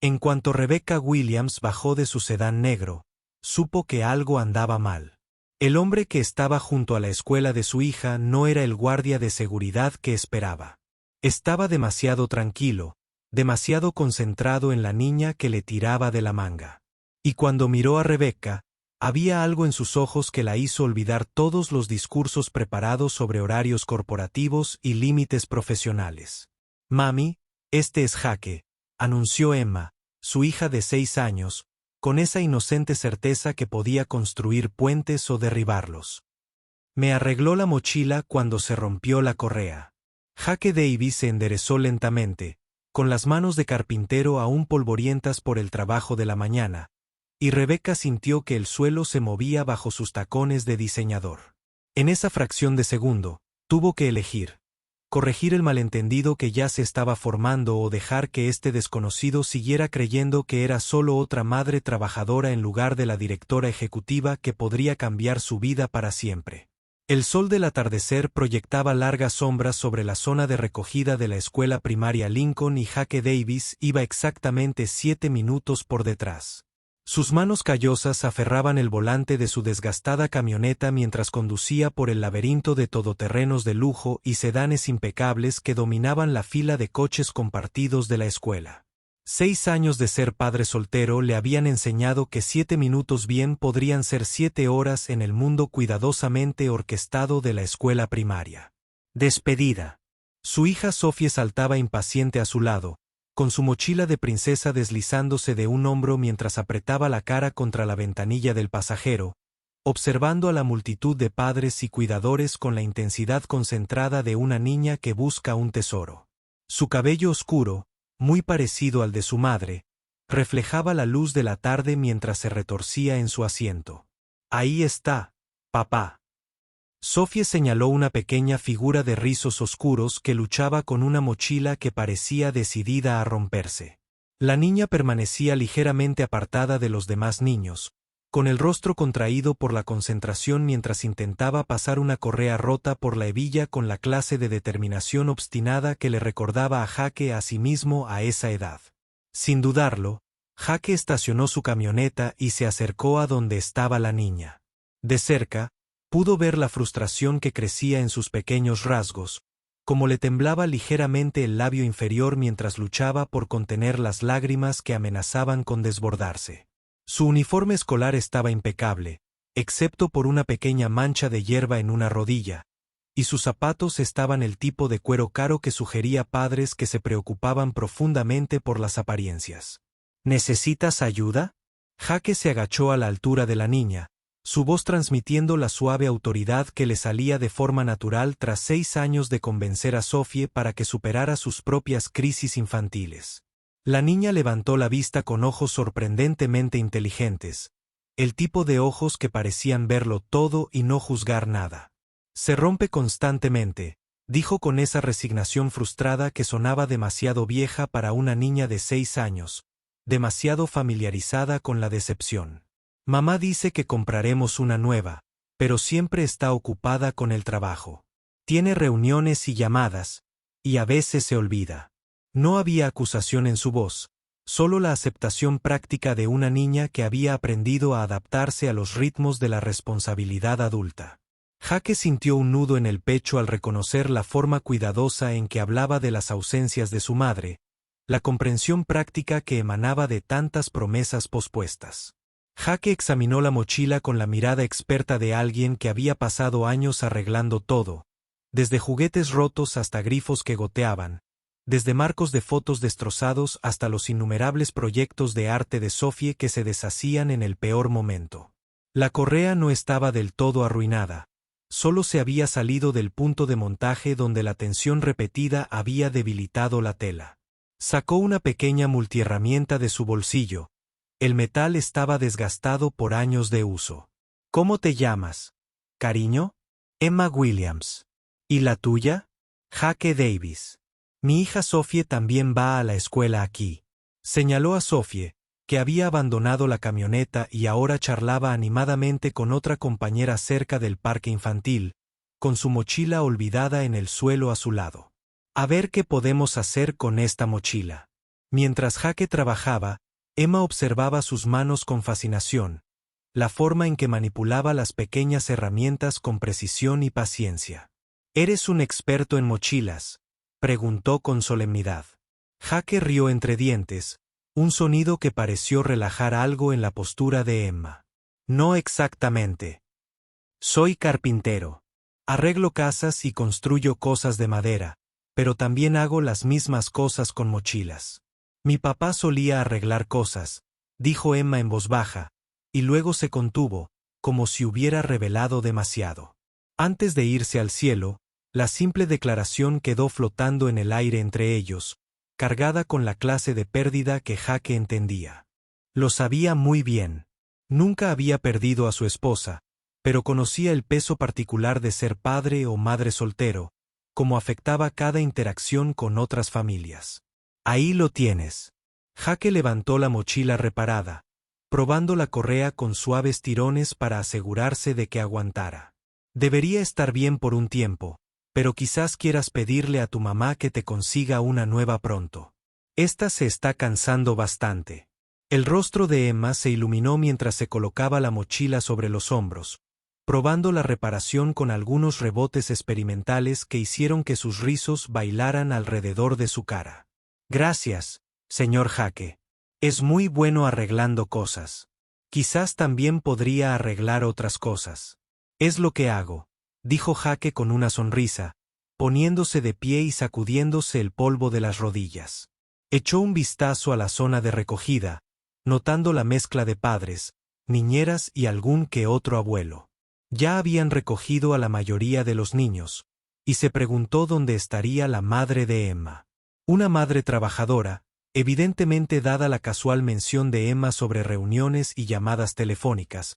En cuanto Rebecca Williams bajó de su sedán negro, supo que algo andaba mal. El hombre que estaba junto a la escuela de su hija no era el guardia de seguridad que esperaba. Estaba demasiado tranquilo, demasiado concentrado en la niña que le tiraba de la manga. Y cuando miró a Rebecca, había algo en sus ojos que la hizo olvidar todos los discursos preparados sobre horarios corporativos y límites profesionales. «Mami, este es Jake», anunció Emma, su hija de 6 años, con esa inocente certeza que podía construir puentes o derribarlos. Me arregló la mochila cuando se rompió la correa. Jake Davis se enderezó lentamente, con las manos de carpintero aún polvorientas por el trabajo de la mañana, y Rebecca sintió que el suelo se movía bajo sus tacones de diseñador. En esa fracción de segundo, tuvo que elegir: corregir el malentendido que ya se estaba formando o dejar que este desconocido siguiera creyendo que era solo otra madre trabajadora en lugar de la directora ejecutiva que podría cambiar su vida para siempre. El sol del atardecer proyectaba largas sombras sobre la zona de recogida de la escuela primaria Lincoln y Jake Davis iba exactamente 7 minutos por detrás. Sus manos callosas aferraban el volante de su desgastada camioneta mientras conducía por el laberinto de todoterrenos de lujo y sedanes impecables que dominaban la fila de coches compartidos de la escuela. 6 años de ser padre soltero le habían enseñado que 7 minutos bien podrían ser 7 horas en el mundo cuidadosamente orquestado de la escuela primaria. Despedida. Su hija Sophie saltaba impaciente a su lado, con su mochila de princesa deslizándose de un hombro mientras apretaba la cara contra la ventanilla del pasajero, observando a la multitud de padres y cuidadores con la intensidad concentrada de una niña que busca un tesoro. Su cabello oscuro, muy parecido al de su madre, reflejaba la luz de la tarde mientras se retorcía en su asiento. «Ahí está, papá». Sophie señaló una pequeña figura de rizos oscuros que luchaba con una mochila que parecía decidida a romperse. La niña permanecía ligeramente apartada de los demás niños, con el rostro contraído por la concentración mientras intentaba pasar una correa rota por la hebilla con la clase de determinación obstinada que le recordaba a Jake a sí mismo a esa edad. Sin dudarlo, Jake estacionó su camioneta y se acercó a donde estaba la niña. De cerca, pudo ver la frustración que crecía en sus pequeños rasgos, como le temblaba ligeramente el labio inferior mientras luchaba por contener las lágrimas que amenazaban con desbordarse. Su uniforme escolar estaba impecable, excepto por una pequeña mancha de hierba en una rodilla, y sus zapatos estaban el tipo de cuero caro que sugería padres que se preocupaban profundamente por las apariencias. ¿Necesitas ayuda? Jake se agachó a la altura de la niña, su voz transmitiendo la suave autoridad que le salía de forma natural tras 6 años de convencer a Sophie para que superara sus propias crisis infantiles. La niña levantó la vista con ojos sorprendentemente inteligentes, el tipo de ojos que parecían verlo todo y no juzgar nada. «Se rompe constantemente», dijo con esa resignación frustrada que sonaba demasiado vieja para una niña de 6 años, demasiado familiarizada con la decepción. «Mamá dice que compraremos una nueva, pero siempre está ocupada con el trabajo. Tiene reuniones y llamadas, y a veces se olvida». No había acusación en su voz, solo la aceptación práctica de una niña que había aprendido a adaptarse a los ritmos de la responsabilidad adulta. Jake sintió un nudo en el pecho al reconocer la forma cuidadosa en que hablaba de las ausencias de su madre, la comprensión práctica que emanaba de tantas promesas pospuestas. Jake examinó la mochila con la mirada experta de alguien que había pasado años arreglando todo, desde juguetes rotos hasta grifos que goteaban, desde marcos de fotos destrozados hasta los innumerables proyectos de arte de Sophie que se deshacían en el peor momento. La correa no estaba del todo arruinada, solo se había salido del punto de montaje donde la tensión repetida había debilitado la tela. Sacó una pequeña multiherramienta de su bolsillo. El metal estaba desgastado por años de uso. «¿Cómo te llamas, cariño?» «Emma Williams». «¿Y la tuya?» «Jake Davis». «Mi hija Sophie también va a la escuela aquí». Señaló a Sophie, que había abandonado la camioneta y ahora charlaba animadamente con otra compañera cerca del parque infantil, con su mochila olvidada en el suelo a su lado. «A ver qué podemos hacer con esta mochila». Mientras Jake trabajaba, Emma observaba sus manos con fascinación, la forma en que manipulaba las pequeñas herramientas con precisión y paciencia. «¿Eres un experto en mochilas?», preguntó con solemnidad. Jake rió entre dientes, un sonido que pareció relajar algo en la postura de Emma. «No exactamente. Soy carpintero. Arreglo casas y construyo cosas de madera, pero también hago las mismas cosas con mochilas. Mi papá solía arreglar cosas», dijo Emma en voz baja, y luego se contuvo, como si hubiera revelado demasiado. Antes de irse al cielo, la simple declaración quedó flotando en el aire entre ellos, cargada con la clase de pérdida que Jake entendía. Lo sabía muy bien. Nunca había perdido a su esposa, pero conocía el peso particular de ser padre o madre soltero, cómo afectaba cada interacción con otras familias. «Ahí lo tienes». Jake levantó la mochila reparada, probando la correa con suaves tirones para asegurarse de que aguantara. «Debería estar bien por un tiempo, pero quizás quieras pedirle a tu mamá que te consiga una nueva pronto. Esta se está cansando bastante». El rostro de Emma se iluminó mientras se colocaba la mochila sobre los hombros, probando la reparación con algunos rebotes experimentales que hicieron que sus rizos bailaran alrededor de su cara. «Gracias, señor Jake. Es muy bueno arreglando cosas. Quizás también podría arreglar otras cosas». «Es lo que hago», dijo Jake con una sonrisa, poniéndose de pie y sacudiéndose el polvo de las rodillas. Echó un vistazo a la zona de recogida, notando la mezcla de padres, niñeras y algún que otro abuelo. Ya habían recogido a la mayoría de los niños, y se preguntó dónde estaría la madre de Emma. Una madre trabajadora, evidentemente dada la casual mención de Emma sobre reuniones y llamadas telefónicas,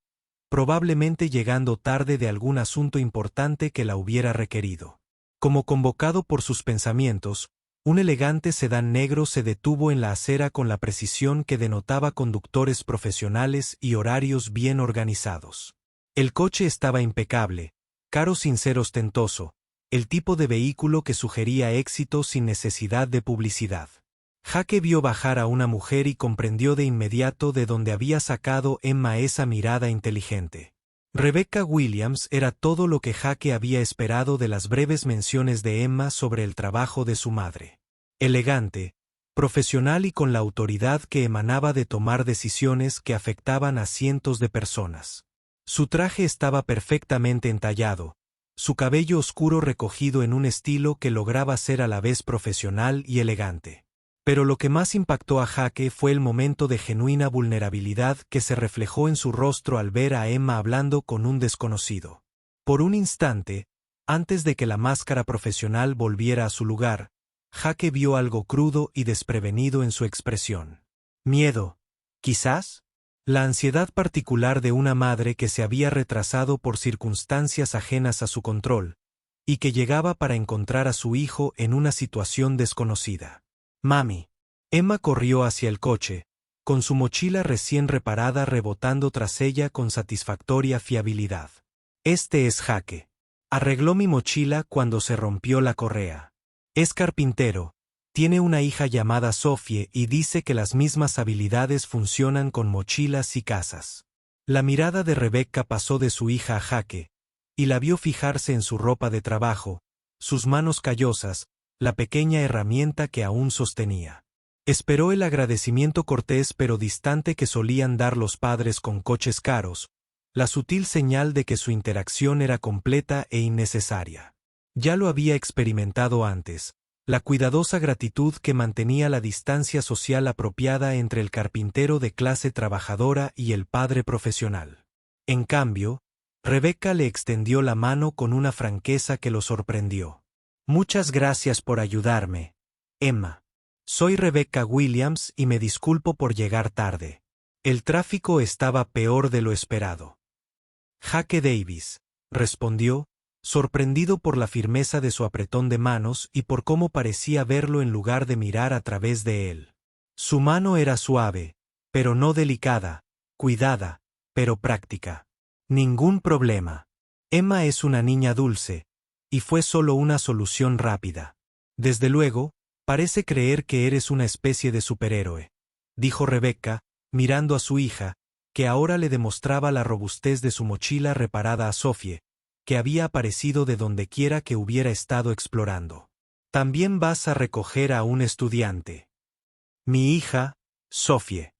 probablemente llegando tarde de algún asunto importante que la hubiera requerido. Como convocado por sus pensamientos, un elegante sedán negro se detuvo en la acera con la precisión que denotaba conductores profesionales y horarios bien organizados. El coche estaba impecable, caro sin ser ostentoso, el tipo de vehículo que sugería éxito sin necesidad de publicidad. Jake vio bajar a una mujer y comprendió de inmediato de dónde había sacado Emma esa mirada inteligente. Rebecca Williams era todo lo que Jake había esperado de las breves menciones de Emma sobre el trabajo de su madre. Elegante, profesional y con la autoridad que emanaba de tomar decisiones que afectaban a cientos de personas. Su traje estaba perfectamente entallado, su cabello oscuro recogido en un estilo que lograba ser a la vez profesional y elegante. Pero lo que más impactó a Jake fue el momento de genuina vulnerabilidad que se reflejó en su rostro al ver a Emma hablando con un desconocido. Por un instante, antes de que la máscara profesional volviera a su lugar, Jake vio algo crudo y desprevenido en su expresión. Miedo, quizás. La ansiedad particular de una madre que se había retrasado por circunstancias ajenas a su control, y que llegaba para encontrar a su hijo en una situación desconocida. «Mami». Emma corrió hacia el coche, con su mochila recién reparada rebotando tras ella con satisfactoria fiabilidad. «Este es Jake. Arregló mi mochila cuando se rompió la correa. Es carpintero, tiene una hija llamada Sophie y dice que las mismas habilidades funcionan con mochilas y casas». La mirada de Rebecca pasó de su hija a Jake, y la vio fijarse en su ropa de trabajo, sus manos callosas, la pequeña herramienta que aún sostenía. Esperó el agradecimiento cortés pero distante que solían dar los padres con coches caros, la sutil señal de que su interacción era completa e innecesaria. Ya lo había experimentado antes, la cuidadosa gratitud que mantenía la distancia social apropiada entre el carpintero de clase trabajadora y el padre profesional. En cambio, Rebecca le extendió la mano con una franqueza que lo sorprendió. «Muchas gracias por ayudarme, Emma. Soy Rebecca Williams y me disculpo por llegar tarde. El tráfico estaba peor de lo esperado». «Jake Davis», respondió, sorprendido por la firmeza de su apretón de manos y por cómo parecía verlo en lugar de mirar a través de él. Su mano era suave, pero no delicada, cuidada, pero práctica. «Ningún problema. Emma es una niña dulce, y fue solo una solución rápida. Desde luego, Parece creer que eres una especie de superhéroe, dijo Rebecca, mirando a su hija, que ahora le demostraba la robustez de su mochila reparada a Sophie, que había aparecido de dondequiera que hubiera estado explorando. También vas a recoger a un estudiante. Mi hija, Sophie.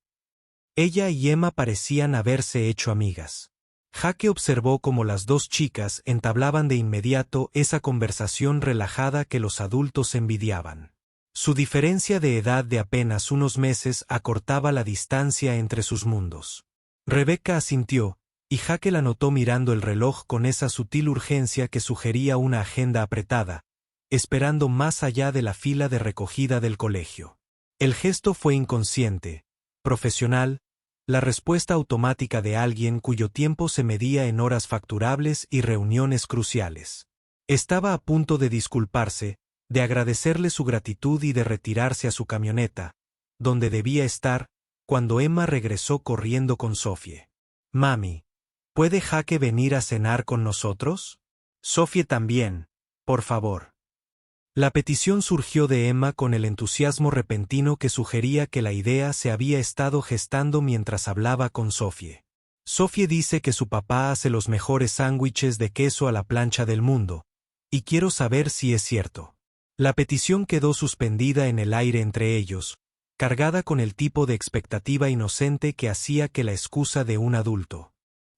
Ella y Emma parecían haberse hecho amigas. Jake observó cómo las dos chicas entablaban de inmediato esa conversación relajada que los adultos envidiaban. Su diferencia de edad de apenas unos meses acortaba la distancia entre sus mundos. Rebecca asintió, y Jake la notó mirando el reloj con esa sutil urgencia que sugería una agenda apretada, esperando más allá de la fila de recogida del colegio. El gesto fue inconsciente, profesional, la respuesta automática de alguien cuyo tiempo se medía en horas facturables y reuniones cruciales. Estaba a punto de disculparse, de agradecerle su gratitud y de retirarse a su camioneta, donde debía estar, cuando Emma regresó corriendo con Sophie. Mami, ¿puede Jake venir a cenar con nosotros? Sophie también, por favor. La petición surgió de Emma con el entusiasmo repentino que sugería que la idea se había estado gestando mientras hablaba con Sophie. Sophie dice que su papá hace los mejores sándwiches de queso a la plancha del mundo, y quiero saber si es cierto. La petición quedó suspendida en el aire entre ellos, cargada con el tipo de expectativa inocente que hacía que la excusa de un adulto.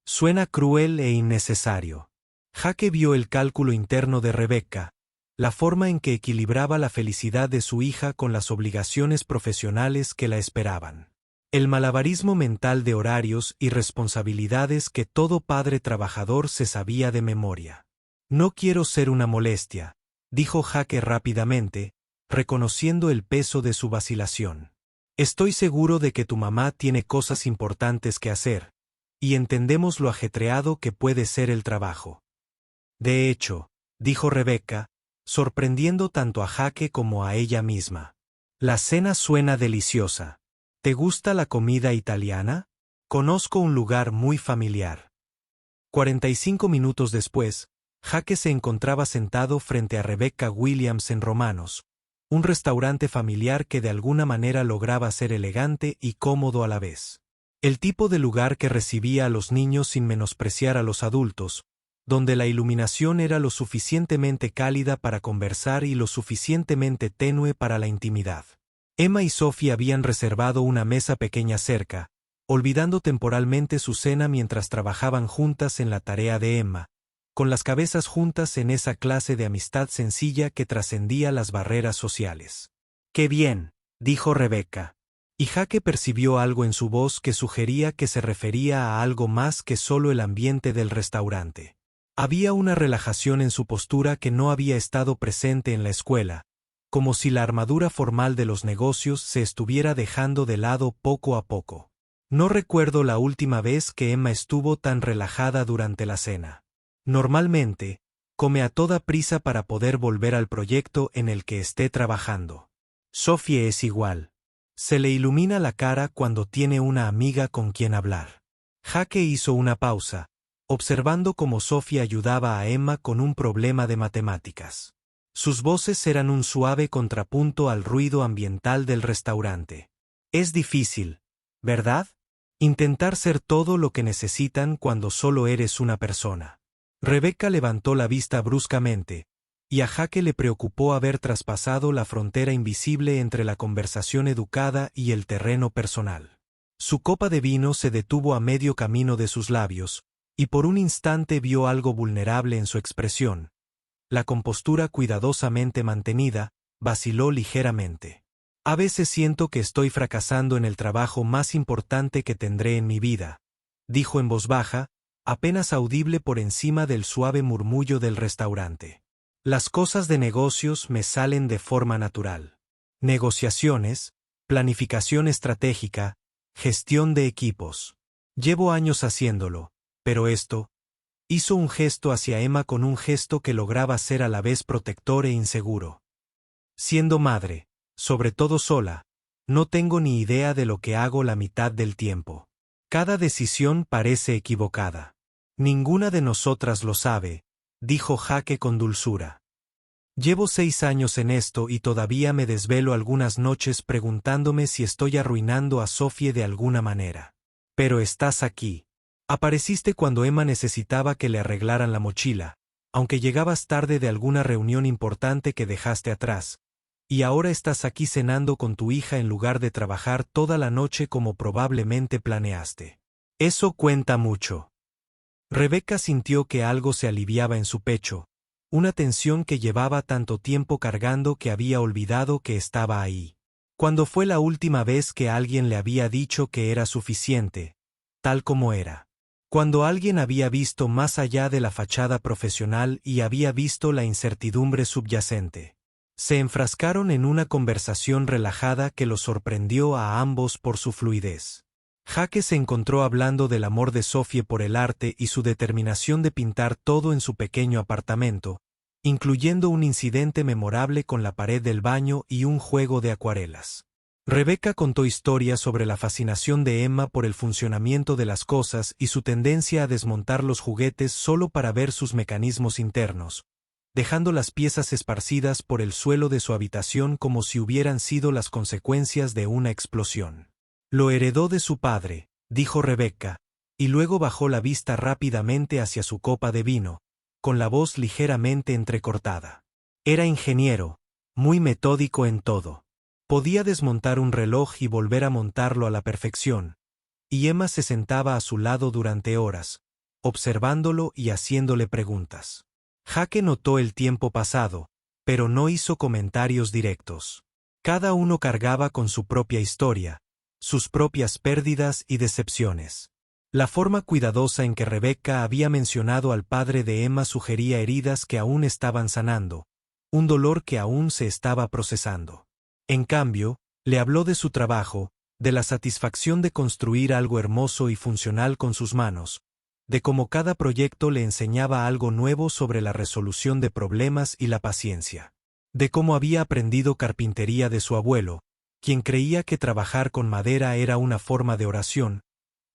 Suena cruel e innecesario. Jake vio el cálculo interno de Rebecca, la forma en que equilibraba la felicidad de su hija con las obligaciones profesionales que la esperaban. El malabarismo mental de horarios y responsabilidades que todo padre trabajador se sabía de memoria. No quiero ser una molestia, dijo Jake rápidamente, reconociendo el peso de su vacilación. Estoy seguro de que tu mamá tiene cosas importantes que hacer, y entendemos lo ajetreado que puede ser el trabajo. De hecho, dijo Rebecca, sorprendiendo tanto a Jake como a ella misma. La cena suena deliciosa. ¿Te gusta la comida italiana? Conozco un lugar muy familiar. 45 minutos después, Jake se encontraba sentado frente a Rebecca Williams en Romanos, un restaurante familiar que de alguna manera lograba ser elegante y cómodo a la vez. El tipo de lugar que recibía a los niños sin menospreciar a los adultos, donde la iluminación era lo suficientemente cálida para conversar y lo suficientemente tenue para la intimidad. Emma y Sophie habían reservado una mesa pequeña cerca, olvidando temporalmente su cena mientras trabajaban juntas en la tarea de Emma, con las cabezas juntas en esa clase de amistad sencilla que trascendía las barreras sociales. «¡Qué bien!», dijo Rebecca. Y Jake percibió algo en su voz que sugería que se refería a algo más que solo el ambiente del restaurante. Había una relajación en su postura que no había estado presente en la escuela, como si la armadura formal de los negocios se estuviera dejando de lado poco a poco. No recuerdo la última vez que Emma estuvo tan relajada durante la cena. Normalmente, come a toda prisa para poder volver al proyecto en el que esté trabajando. Sophie es igual. Se le ilumina la cara cuando tiene una amiga con quien hablar. Jake hizo una pausa, observando cómo Sophie ayudaba a Emma con un problema de matemáticas. Sus voces eran un suave contrapunto al ruido ambiental del restaurante. Es difícil, ¿verdad? Intentar ser todo lo que necesitan cuando solo eres una persona. Rebecca levantó la vista bruscamente, y a Jake le preocupó haber traspasado la frontera invisible entre la conversación educada y el terreno personal. Su copa de vino se detuvo a medio camino de sus labios, y por un instante vio algo vulnerable en su expresión. La compostura cuidadosamente mantenida vaciló ligeramente. A veces siento que estoy fracasando en el trabajo más importante que tendré en mi vida, dijo en voz baja, apenas audible por encima del suave murmullo del restaurante. Las cosas de negocios me salen de forma natural. Negociaciones, planificación estratégica, gestión de equipos. Llevo años haciéndolo, pero esto... Hizo un gesto hacia Emma con un gesto que lograba ser a la vez protector e inseguro. Siendo madre, sobre todo sola, no tengo ni idea de lo que hago la mitad del tiempo. Cada decisión parece equivocada. Ninguna de nosotras lo sabe, dijo Jake con dulzura. Llevo 6 años en esto y todavía me desvelo algunas noches preguntándome si estoy arruinando a Sophie de alguna manera. Pero estás aquí. Apareciste cuando Emma necesitaba que le arreglaran la mochila, aunque llegabas tarde de alguna reunión importante que dejaste atrás, y ahora estás aquí cenando con tu hija en lugar de trabajar toda la noche como probablemente planeaste. Eso cuenta mucho. Rebecca sintió que algo se aliviaba en su pecho, una tensión que llevaba tanto tiempo cargando que había olvidado que estaba ahí. ¿Cuándo fue la última vez que alguien le había dicho que era suficiente, tal como era? Cuando alguien había visto más allá de la fachada profesional y había visto la incertidumbre subyacente. Se enfrascaron en una conversación relajada que los sorprendió a ambos por su fluidez. Jake se encontró hablando del amor de Sophie por el arte y su determinación de pintar todo en su pequeño apartamento, incluyendo un incidente memorable con la pared del baño y un juego de acuarelas. Rebecca contó historias sobre la fascinación de Emma por el funcionamiento de las cosas y su tendencia a desmontar los juguetes solo para ver sus mecanismos internos, dejando las piezas esparcidas por el suelo de su habitación como si hubieran sido las consecuencias de una explosión. Lo heredó de su padre, dijo Rebecca, y luego bajó la vista rápidamente hacia su copa de vino, con la voz ligeramente entrecortada. Era ingeniero, muy metódico en todo. Podía desmontar un reloj y volver a montarlo a la perfección, y Emma se sentaba a su lado durante horas, observándolo y haciéndole preguntas. Jake notó el tiempo pasado, pero no hizo comentarios directos. Cada uno cargaba con su propia historia, sus propias pérdidas y decepciones. La forma cuidadosa en que Rebecca había mencionado al padre de Emma sugería heridas que aún estaban sanando, un dolor que aún se estaba procesando. En cambio, le habló de su trabajo, de la satisfacción de construir algo hermoso y funcional con sus manos, de cómo cada proyecto le enseñaba algo nuevo sobre la resolución de problemas y la paciencia, de cómo había aprendido carpintería de su abuelo, quien creía que trabajar con madera era una forma de oración,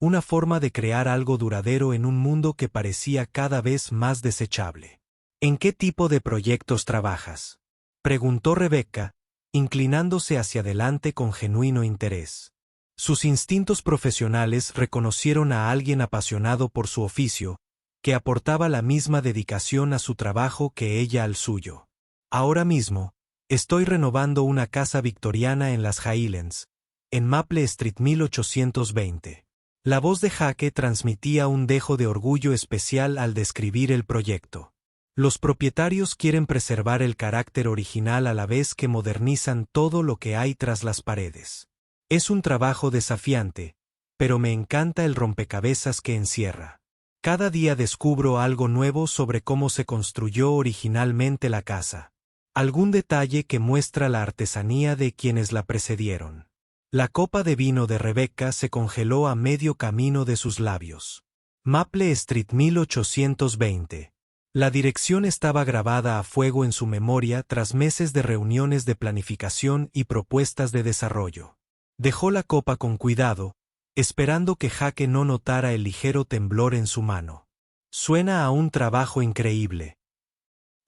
una forma de crear algo duradero en un mundo que parecía cada vez más desechable. ¿En qué tipo de proyectos trabajas?, preguntó Rebecca, inclinándose hacia adelante con genuino interés. Sus instintos profesionales reconocieron a alguien apasionado por su oficio, que aportaba la misma dedicación a su trabajo que ella al suyo. Ahora mismo, estoy renovando una casa victoriana en las Highlands, en Maple Street 1820. La voz de Jake transmitía un dejo de orgullo especial al describir el proyecto. Los propietarios quieren preservar el carácter original a la vez que modernizan todo lo que hay tras las paredes. Es un trabajo desafiante, pero me encanta el rompecabezas que encierra. Cada día descubro algo nuevo sobre cómo se construyó originalmente la casa. Algún detalle que muestra la artesanía de quienes la precedieron. La copa de vino de Rebecca se congeló a medio camino de sus labios. Maple Street 1820. La dirección estaba grabada a fuego en su memoria tras meses de reuniones de planificación y propuestas de desarrollo. Dejó la copa con cuidado, esperando que Jake no notara el ligero temblor en su mano. Suena a un trabajo increíble,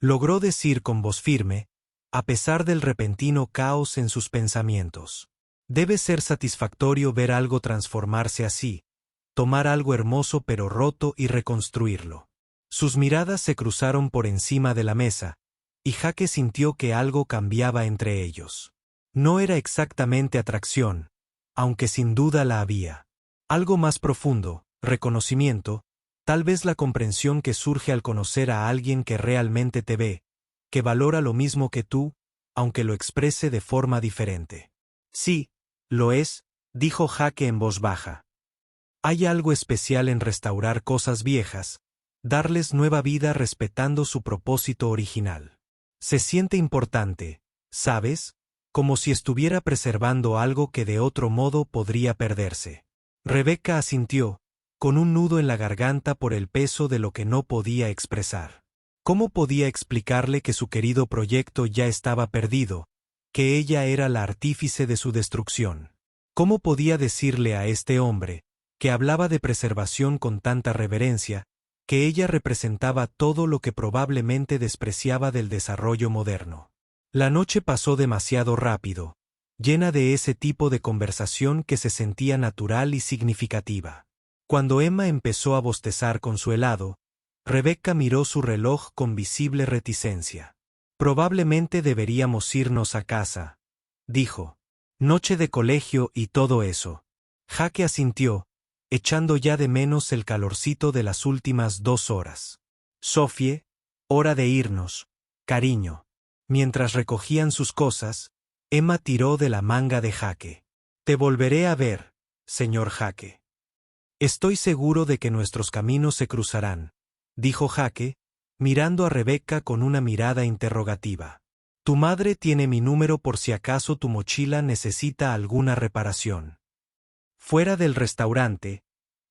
logró decir con voz firme, a pesar del repentino caos en sus pensamientos. Debe ser satisfactorio ver algo transformarse así, tomar algo hermoso pero roto y reconstruirlo. Sus miradas se cruzaron por encima de la mesa, y Jake sintió que algo cambiaba entre ellos. No era exactamente atracción, aunque sin duda la había. Algo más profundo, reconocimiento, tal vez la comprensión que surge al conocer a alguien que realmente te ve, que valora lo mismo que tú, aunque lo exprese de forma diferente. Sí, lo es, dijo Jake en voz baja. Hay algo especial en restaurar cosas viejas, darles nueva vida respetando su propósito original. Se siente importante, ¿sabes? Como si estuviera preservando algo que de otro modo podría perderse. Rebecca asintió, con un nudo en la garganta por el peso de lo que no podía expresar. ¿Cómo podía explicarle que su querido proyecto ya estaba perdido, que ella era la artífice de su destrucción? ¿Cómo podía decirle a este hombre, que hablaba de preservación con tanta reverencia, que ella representaba todo lo que probablemente despreciaba del desarrollo moderno. La noche pasó demasiado rápido, llena de ese tipo de conversación que se sentía natural y significativa. Cuando Emma empezó a bostezar con su helado, Rebecca miró su reloj con visible reticencia. Probablemente deberíamos irnos a casa, dijo. Noche de colegio y todo eso. Jake asintió, echando ya de menos el calorcito de las últimas 2 horas. Sophie, hora de irnos, cariño. Mientras recogían sus cosas, Emma tiró de la manga de Jake. Te volveré a ver, señor Jake. Estoy seguro de que nuestros caminos se cruzarán, dijo Jake, mirando a Rebecca con una mirada interrogativa. Tu madre tiene mi número por si acaso tu mochila necesita alguna reparación. Fuera del restaurante,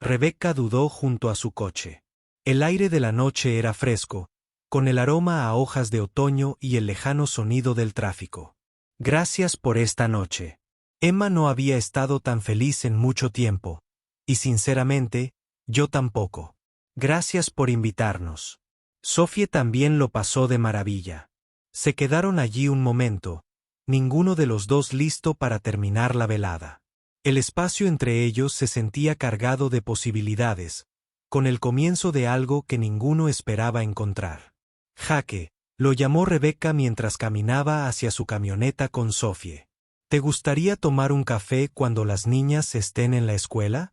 Rebecca dudó junto a su coche. El aire de la noche era fresco, con el aroma a hojas de otoño y el lejano sonido del tráfico. Gracias por esta noche. Emma no había estado tan feliz en mucho tiempo, y sinceramente, yo tampoco. Gracias por invitarnos. Sophie también lo pasó de maravilla. Se quedaron allí un momento, ninguno de los dos listo para terminar la velada. El espacio entre ellos se sentía cargado de posibilidades, con el comienzo de algo que ninguno esperaba encontrar. Jake, lo llamó Rebecca mientras caminaba hacia su camioneta con Sophie. ¿Te gustaría tomar un café cuando las niñas estén en la escuela?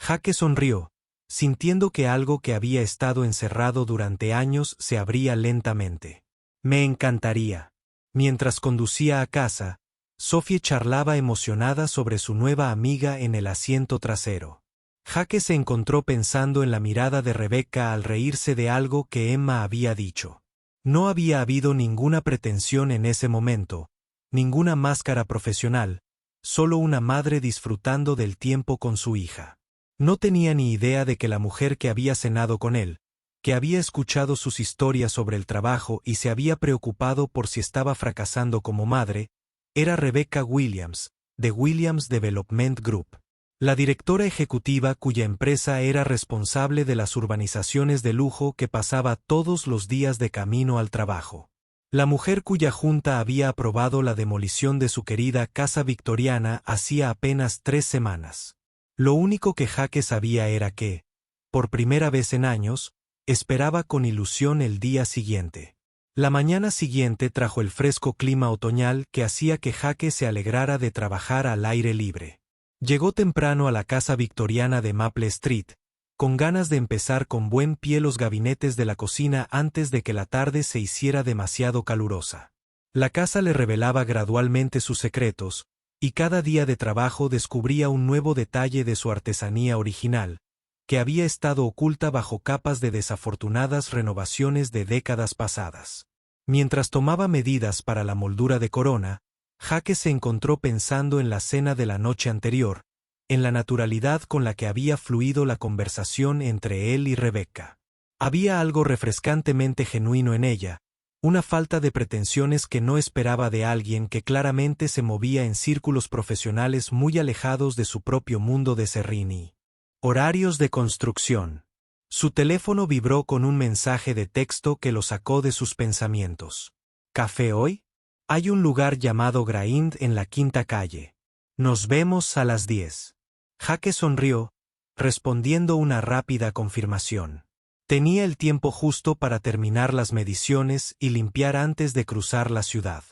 Jake sonrió, sintiendo que algo que había estado encerrado durante años se abría lentamente. Me encantaría. Mientras conducía a casa, Sophie charlaba emocionada sobre su nueva amiga en el asiento trasero. Jake se encontró pensando en la mirada de Rebecca al reírse de algo que Emma había dicho. No había habido ninguna pretensión en ese momento, ninguna máscara profesional, solo una madre disfrutando del tiempo con su hija. No tenía ni idea de que la mujer que había cenado con él, que había escuchado sus historias sobre el trabajo y se había preocupado por si estaba fracasando como madre, era Rebecca Williams, de Williams Development Group, la directora ejecutiva cuya empresa era responsable de las urbanizaciones de lujo que pasaba todos los días de camino al trabajo. La mujer cuya junta había aprobado la demolición de su querida casa victoriana hacía apenas 3 semanas. Lo único que Jake sabía era que, por primera vez en años, esperaba con ilusión el día siguiente. La mañana siguiente trajo el fresco clima otoñal que hacía que Jake se alegrara de trabajar al aire libre. Llegó temprano a la casa victoriana de Maple Street, con ganas de empezar con buen pie los gabinetes de la cocina antes de que la tarde se hiciera demasiado calurosa. La casa le revelaba gradualmente sus secretos, y cada día de trabajo descubría un nuevo detalle de su artesanía original, que había estado oculta bajo capas de desafortunadas renovaciones de décadas pasadas. Mientras tomaba medidas para la moldura de corona, Jake se encontró pensando en la cena de la noche anterior, en la naturalidad con la que había fluido la conversación entre él y Rebecca. Había algo refrescantemente genuino en ella, una falta de pretensiones que no esperaba de alguien que claramente se movía en círculos profesionales muy alejados de su propio mundo de serrín. Horarios de construcción. Su teléfono vibró con un mensaje de texto que lo sacó de sus pensamientos. ¿Café hoy? Hay un lugar llamado Grind en la 5ª calle. Nos vemos a las 10. Jake sonrió, respondiendo una rápida confirmación. Tenía el tiempo justo para terminar las mediciones y limpiar antes de cruzar la ciudad.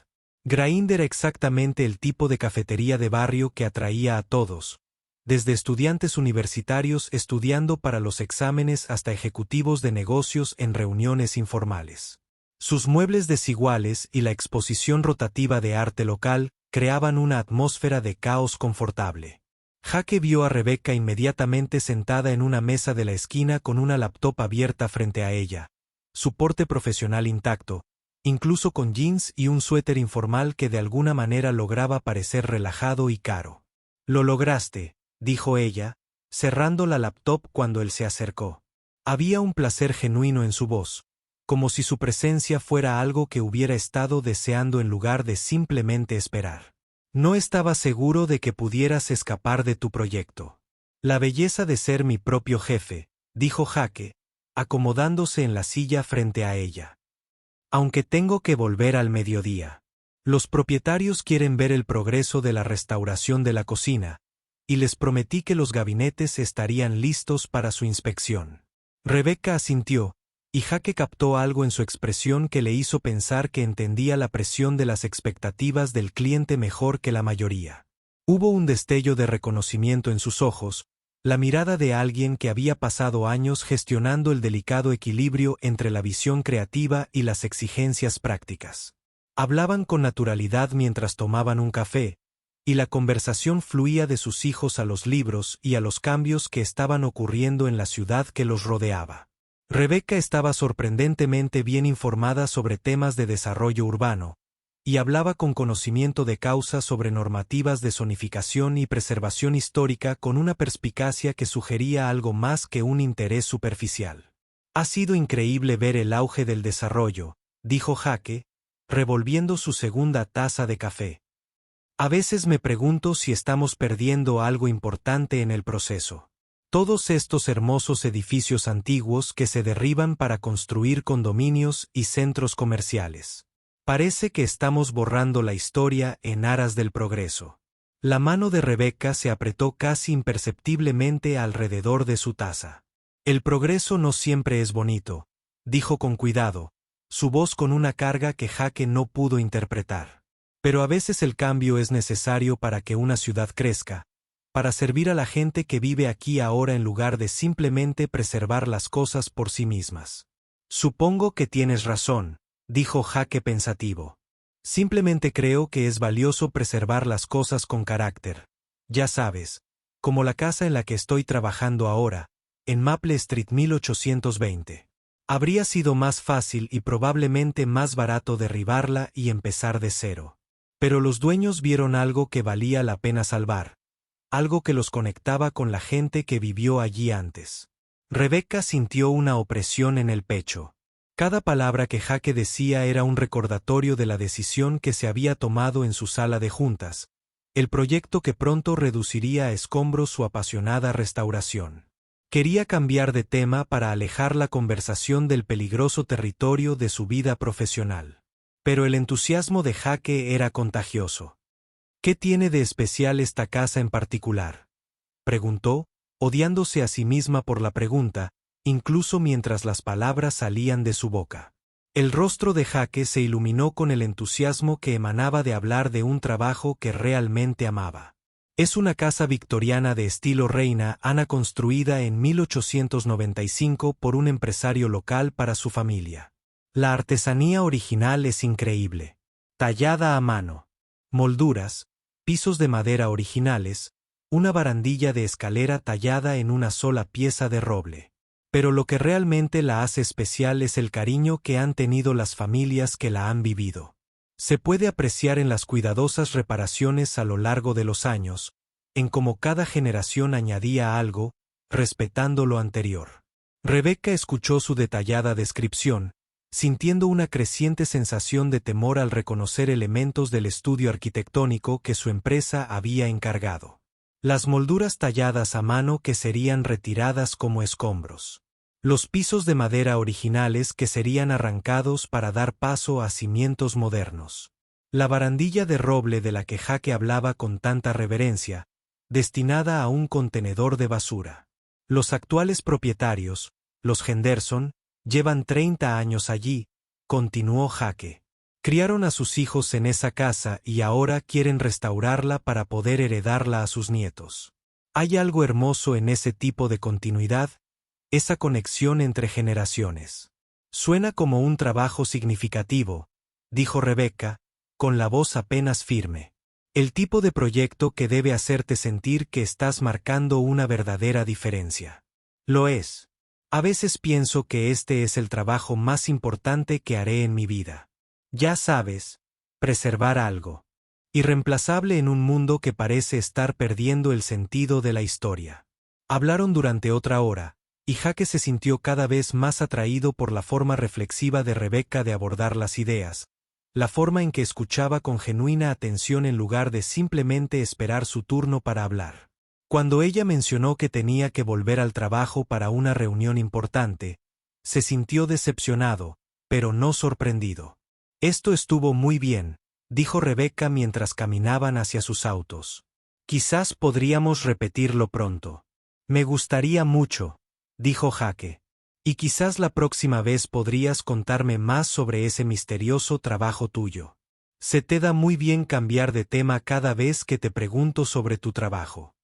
Grind era exactamente el tipo de cafetería de barrio que atraía a todos, desde estudiantes universitarios estudiando para los exámenes hasta ejecutivos de negocios en reuniones informales. Sus muebles desiguales y la exposición rotativa de arte local creaban una atmósfera de caos confortable. Jake vio a Rebecca inmediatamente sentada en una mesa de la esquina con una laptop abierta frente a ella, su porte profesional intacto, incluso con jeans y un suéter informal que de alguna manera lograba parecer relajado y caro. «Lo lograste», dijo ella, cerrando la laptop cuando él se acercó. Había un placer genuino en su voz, como si su presencia fuera algo que hubiera estado deseando en lugar de simplemente esperar. No estaba seguro de que pudieras escapar de tu proyecto. La belleza de ser mi propio jefe, dijo Jake, acomodándose en la silla frente a ella. Aunque tengo que volver al mediodía. Los propietarios quieren ver el progreso de la restauración de la cocina, y les prometí que los gabinetes estarían listos para su inspección. Rebecca asintió, y Jake captó algo en su expresión que le hizo pensar que entendía la presión de las expectativas del cliente mejor que la mayoría. Hubo un destello de reconocimiento en sus ojos, la mirada de alguien que había pasado años gestionando el delicado equilibrio entre la visión creativa y las exigencias prácticas. Hablaban con naturalidad mientras tomaban un café, y la conversación fluía de sus hijos a los libros y a los cambios que estaban ocurriendo en la ciudad que los rodeaba. Rebecca estaba sorprendentemente bien informada sobre temas de desarrollo urbano, y hablaba con conocimiento de causa sobre normativas de zonificación y preservación histórica con una perspicacia que sugería algo más que un interés superficial. Ha sido increíble ver el auge del desarrollo, dijo Jake, revolviendo su segunda taza de café. A veces me pregunto si estamos perdiendo algo importante en el proceso. Todos estos hermosos edificios antiguos que se derriban para construir condominios y centros comerciales. Parece que estamos borrando la historia en aras del progreso. La mano de Rebecca se apretó casi imperceptiblemente alrededor de su taza. El progreso no siempre es bonito, dijo con cuidado, su voz con una carga que Jake no pudo interpretar. Pero a veces el cambio es necesario para que una ciudad crezca, para servir a la gente que vive aquí ahora en lugar de simplemente preservar las cosas por sí mismas. Supongo que tienes razón, dijo Jake pensativo. Simplemente creo que es valioso preservar las cosas con carácter. Ya sabes, como la casa en la que estoy trabajando ahora, en Maple Street 1820. Habría sido más fácil y probablemente más barato derribarla y empezar de cero. Pero los dueños vieron algo que valía la pena salvar, algo que los conectaba con la gente que vivió allí antes. Rebecca sintió una opresión en el pecho. Cada palabra que Jake decía era un recordatorio de la decisión que se había tomado en su sala de juntas, el proyecto que pronto reduciría a escombros su apasionada restauración. Quería cambiar de tema para alejar la conversación del peligroso territorio de su vida profesional. Pero el entusiasmo de Jake era contagioso. ¿Qué tiene de especial esta casa en particular?, preguntó, odiándose a sí misma por la pregunta, incluso mientras las palabras salían de su boca. El rostro de Jake se iluminó con el entusiasmo que emanaba de hablar de un trabajo que realmente amaba. Es una casa victoriana de estilo Reina Ana construida en 1895 por un empresario local para su familia. La artesanía original es increíble. Tallada a mano. Molduras, pisos de madera originales, una barandilla de escalera tallada en una sola pieza de roble. Pero lo que realmente la hace especial es el cariño que han tenido las familias que la han vivido. Se puede apreciar en las cuidadosas reparaciones a lo largo de los años, en cómo cada generación añadía algo, respetando lo anterior. Rebecca escuchó su detallada descripción, sintiendo una creciente sensación de temor al reconocer elementos del estudio arquitectónico que su empresa había encargado. Las molduras talladas a mano que serían retiradas como escombros. Los pisos de madera originales que serían arrancados para dar paso a cimientos modernos. La barandilla de roble de la que Jake hablaba con tanta reverencia, destinada a un contenedor de basura. Los actuales propietarios, los Henderson, llevan 30 años allí, continuó Jake. Criaron a sus hijos en esa casa y ahora quieren restaurarla para poder heredarla a sus nietos. Hay algo hermoso en ese tipo de continuidad, esa conexión entre generaciones. Suena como un trabajo significativo, dijo Rebecca, con la voz apenas firme. El tipo de proyecto que debe hacerte sentir que estás marcando una verdadera diferencia. Lo es. A veces pienso que este es el trabajo más importante que haré en mi vida. Ya sabes, preservar algo. Irreemplazable en un mundo que parece estar perdiendo el sentido de la historia. Hablaron durante otra hora, y Jake se sintió cada vez más atraído por la forma reflexiva de Rebecca de abordar las ideas, la forma en que escuchaba con genuina atención en lugar de simplemente esperar su turno para hablar. Cuando ella mencionó que tenía que volver al trabajo para una reunión importante, Se sintió decepcionado, pero no sorprendido. Esto estuvo muy bien, dijo Rebecca mientras caminaban hacia sus autos. Quizás podríamos repetirlo pronto. Me gustaría mucho, dijo Jake. Y quizás la próxima vez podrías contarme más sobre ese misterioso trabajo tuyo. Se te da muy bien cambiar de tema cada vez que te pregunto sobre tu trabajo.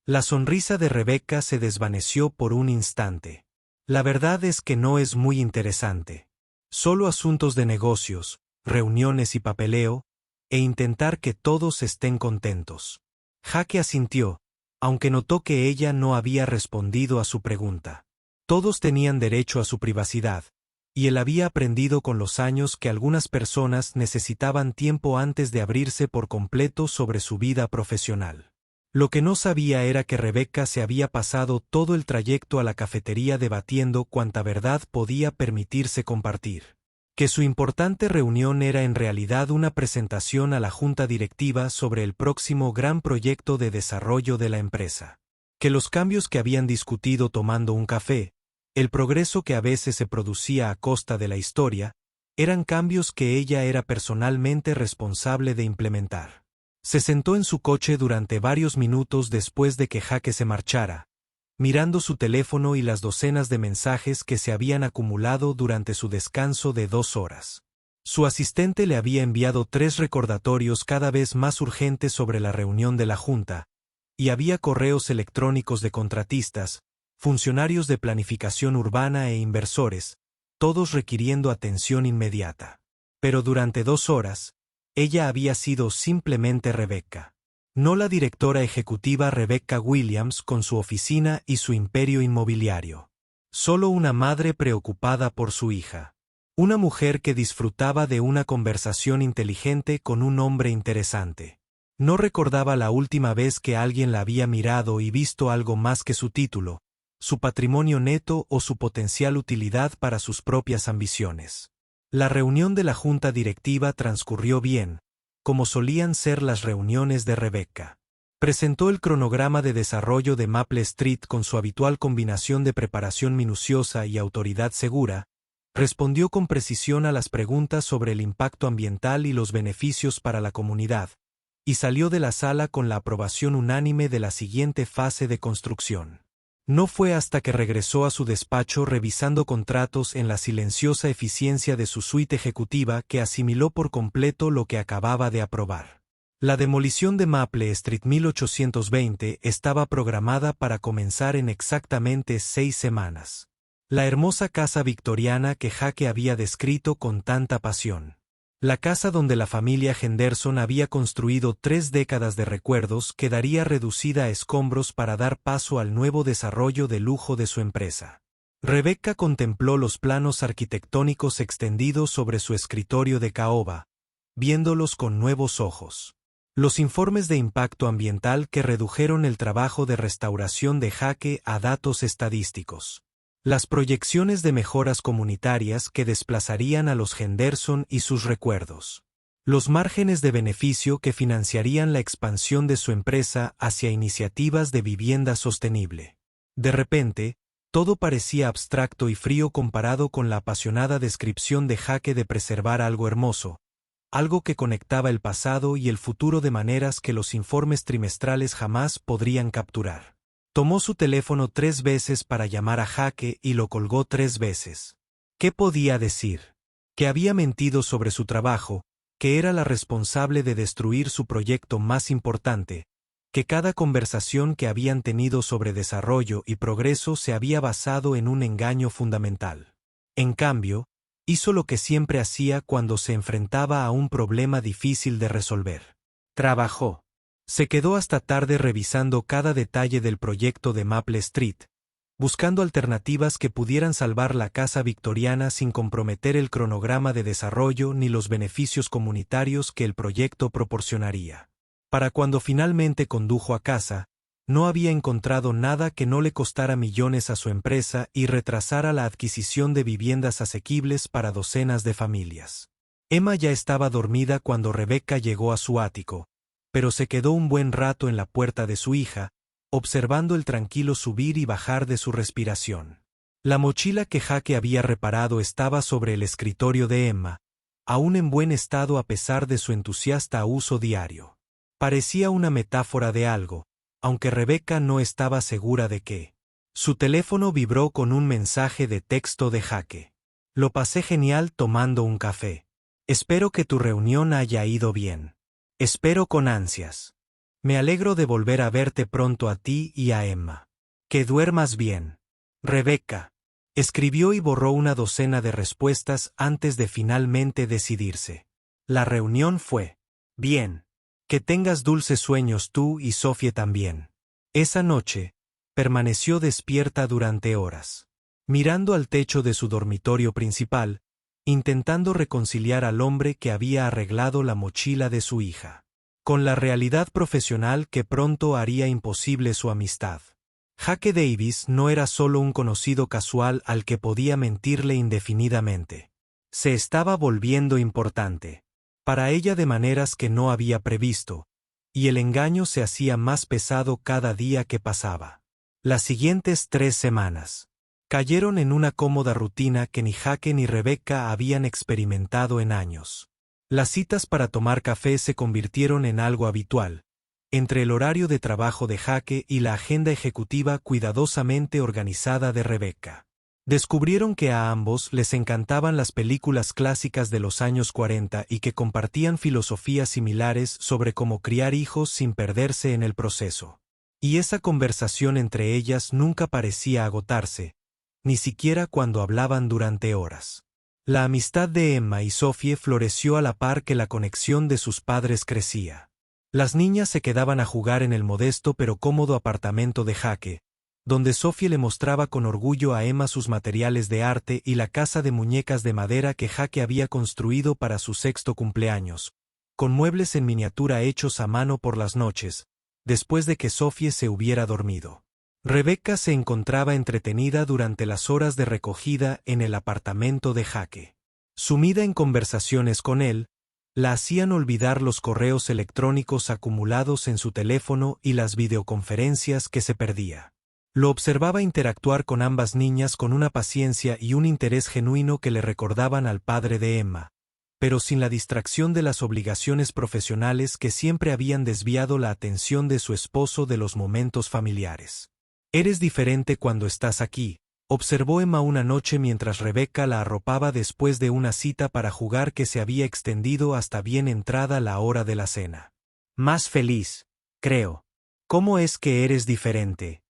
La sonrisa de Rebecca se desvaneció por un instante. La verdad es que no es muy interesante. Solo asuntos de negocios, reuniones y papeleo, e intentar que todos estén contentos. Jake asintió, aunque notó que ella no había respondido a su pregunta. Todos tenían derecho a su privacidad, y él había aprendido con los años que algunas personas necesitaban tiempo antes de abrirse por completo sobre su vida profesional. Lo que no sabía era que Rebecca se había pasado todo el trayecto a la cafetería debatiendo cuánta verdad podía permitirse compartir. Que su importante reunión era en realidad una presentación a la junta directiva sobre el próximo gran proyecto de desarrollo de la empresa. Que los cambios que habían discutido tomando un café, el progreso que a veces se producía a costa de la historia, eran cambios que ella era personalmente responsable de implementar. Se sentó en su coche durante varios minutos después de que Jake se marchara, mirando su teléfono y las docenas de mensajes que se habían acumulado durante su descanso de 2 horas. Su asistente le había enviado 3 recordatorios cada vez más urgentes sobre la reunión de la junta, y había correos electrónicos de contratistas, funcionarios de planificación urbana e inversores, todos requiriendo atención inmediata. Pero durante 2 horas, ella había sido simplemente Rebecca. No la directora ejecutiva Rebecca Williams con su oficina y su imperio inmobiliario. Solo una madre preocupada por su hija. Una mujer que disfrutaba de una conversación inteligente con un hombre interesante. No recordaba la última vez que alguien la había mirado y visto algo más que su título, su patrimonio neto o su potencial utilidad para sus propias ambiciones. La reunión de la junta directiva transcurrió bien, como solían ser las reuniones de Rebecca. Presentó el cronograma de desarrollo de Maple Street con su habitual combinación de preparación minuciosa y autoridad segura, respondió con precisión a las preguntas sobre el impacto ambiental y los beneficios para la comunidad, y salió de la sala con la aprobación unánime de la siguiente fase de construcción. No fue hasta que regresó a su despacho revisando contratos en la silenciosa eficiencia de su suite ejecutiva que asimiló por completo lo que acababa de aprobar. La demolición de Maple Street 1820 estaba programada para comenzar en exactamente 6 semanas. La hermosa casa victoriana que Jake había descrito con tanta pasión. La casa donde la familia Henderson había construido 3 décadas de recuerdos quedaría reducida a escombros para dar paso al nuevo desarrollo de lujo de su empresa. Rebecca contempló los planos arquitectónicos extendidos sobre su escritorio de caoba, viéndolos con nuevos ojos. Los informes de impacto ambiental que redujeron el trabajo de restauración de Jake a datos estadísticos. Las proyecciones de mejoras comunitarias que desplazarían a los Henderson y sus recuerdos. Los márgenes de beneficio que financiarían la expansión de su empresa hacia iniciativas de vivienda sostenible. De repente, todo parecía abstracto y frío comparado con la apasionada descripción de Jake de preservar algo hermoso, algo que conectaba el pasado y el futuro de maneras que los informes trimestrales jamás podrían capturar. Tomó su teléfono 3 veces para llamar a Jake y lo colgó 3 veces. ¿Qué podía decir? Que había mentido sobre su trabajo, que era la responsable de destruir su proyecto más importante, que cada conversación que habían tenido sobre desarrollo y progreso se había basado en un engaño fundamental. En cambio, hizo lo que siempre hacía cuando se enfrentaba a un problema difícil de resolver. Trabajó. Se quedó hasta tarde revisando cada detalle del proyecto de Maple Street, buscando alternativas que pudieran salvar la casa victoriana sin comprometer el cronograma de desarrollo ni los beneficios comunitarios que el proyecto proporcionaría. Para cuando finalmente condujo a casa, no había encontrado nada que no le costara millones a su empresa y retrasara la adquisición de viviendas asequibles para docenas de familias. Emma ya estaba dormida cuando Rebecca llegó a su ático, pero se quedó un buen rato en la puerta de su hija, observando el tranquilo subir y bajar de su respiración. La mochila que Jake había reparado estaba sobre el escritorio de Emma, aún en buen estado a pesar de su entusiasta uso diario. Parecía una metáfora de algo, aunque Rebecca no estaba segura de qué. Su teléfono vibró con un mensaje de texto de Jake. Lo pasé genial tomando un café. Espero que tu reunión haya ido bien. Espero con ansias. Me alegro de volver a verte pronto a ti y a Emma. Que duermas bien. Rebecca. Escribió y borró una docena de respuestas antes de finalmente decidirse. La reunión fue. Bien. Que tengas dulces sueños tú y Sophie también. Esa noche, permaneció despierta durante horas, mirando al techo de su dormitorio principal, intentando reconciliar al hombre que había arreglado la mochila de su hija, con la realidad profesional que pronto haría imposible su amistad. Jake Davis no era solo un conocido casual al que podía mentirle indefinidamente. Se estaba volviendo importante, para ella de maneras que no había previsto, y el engaño se hacía más pesado cada día que pasaba. Las siguientes 3 semanas cayeron en una cómoda rutina que ni Jake ni Rebecca habían experimentado en años. Las citas para tomar café se convirtieron en algo habitual, entre el horario de trabajo de Jake y la agenda ejecutiva cuidadosamente organizada de Rebecca. Descubrieron que a ambos les encantaban las películas clásicas de los años 40 y que compartían filosofías similares sobre cómo criar hijos sin perderse en el proceso. Y esa conversación entre ellas nunca parecía agotarse, ni siquiera cuando hablaban durante horas. La amistad de Emma y Sophie floreció a la par que la conexión de sus padres crecía. Las niñas se quedaban a jugar en el modesto pero cómodo apartamento de Jake, donde Sophie le mostraba con orgullo a Emma sus materiales de arte y la casa de muñecas de madera que Jake había construido para su 6º cumpleaños, con muebles en miniatura hechos a mano por las noches, después de que Sophie se hubiera dormido. Rebecca se encontraba entretenida durante las horas de recogida en el apartamento de Jake. Sumida en conversaciones con él, la hacían olvidar los correos electrónicos acumulados en su teléfono y las videoconferencias que se perdía. Lo observaba interactuar con ambas niñas con una paciencia y un interés genuino que le recordaban al padre de Emma, pero sin la distracción de las obligaciones profesionales que siempre habían desviado la atención de su esposo de los momentos familiares. «Eres diferente cuando estás aquí», observó Emma una noche mientras Rebecca la arropaba después de una cita para jugar que se había extendido hasta bien entrada la hora de la cena. «Más feliz, creo. ¿Cómo es que eres diferente,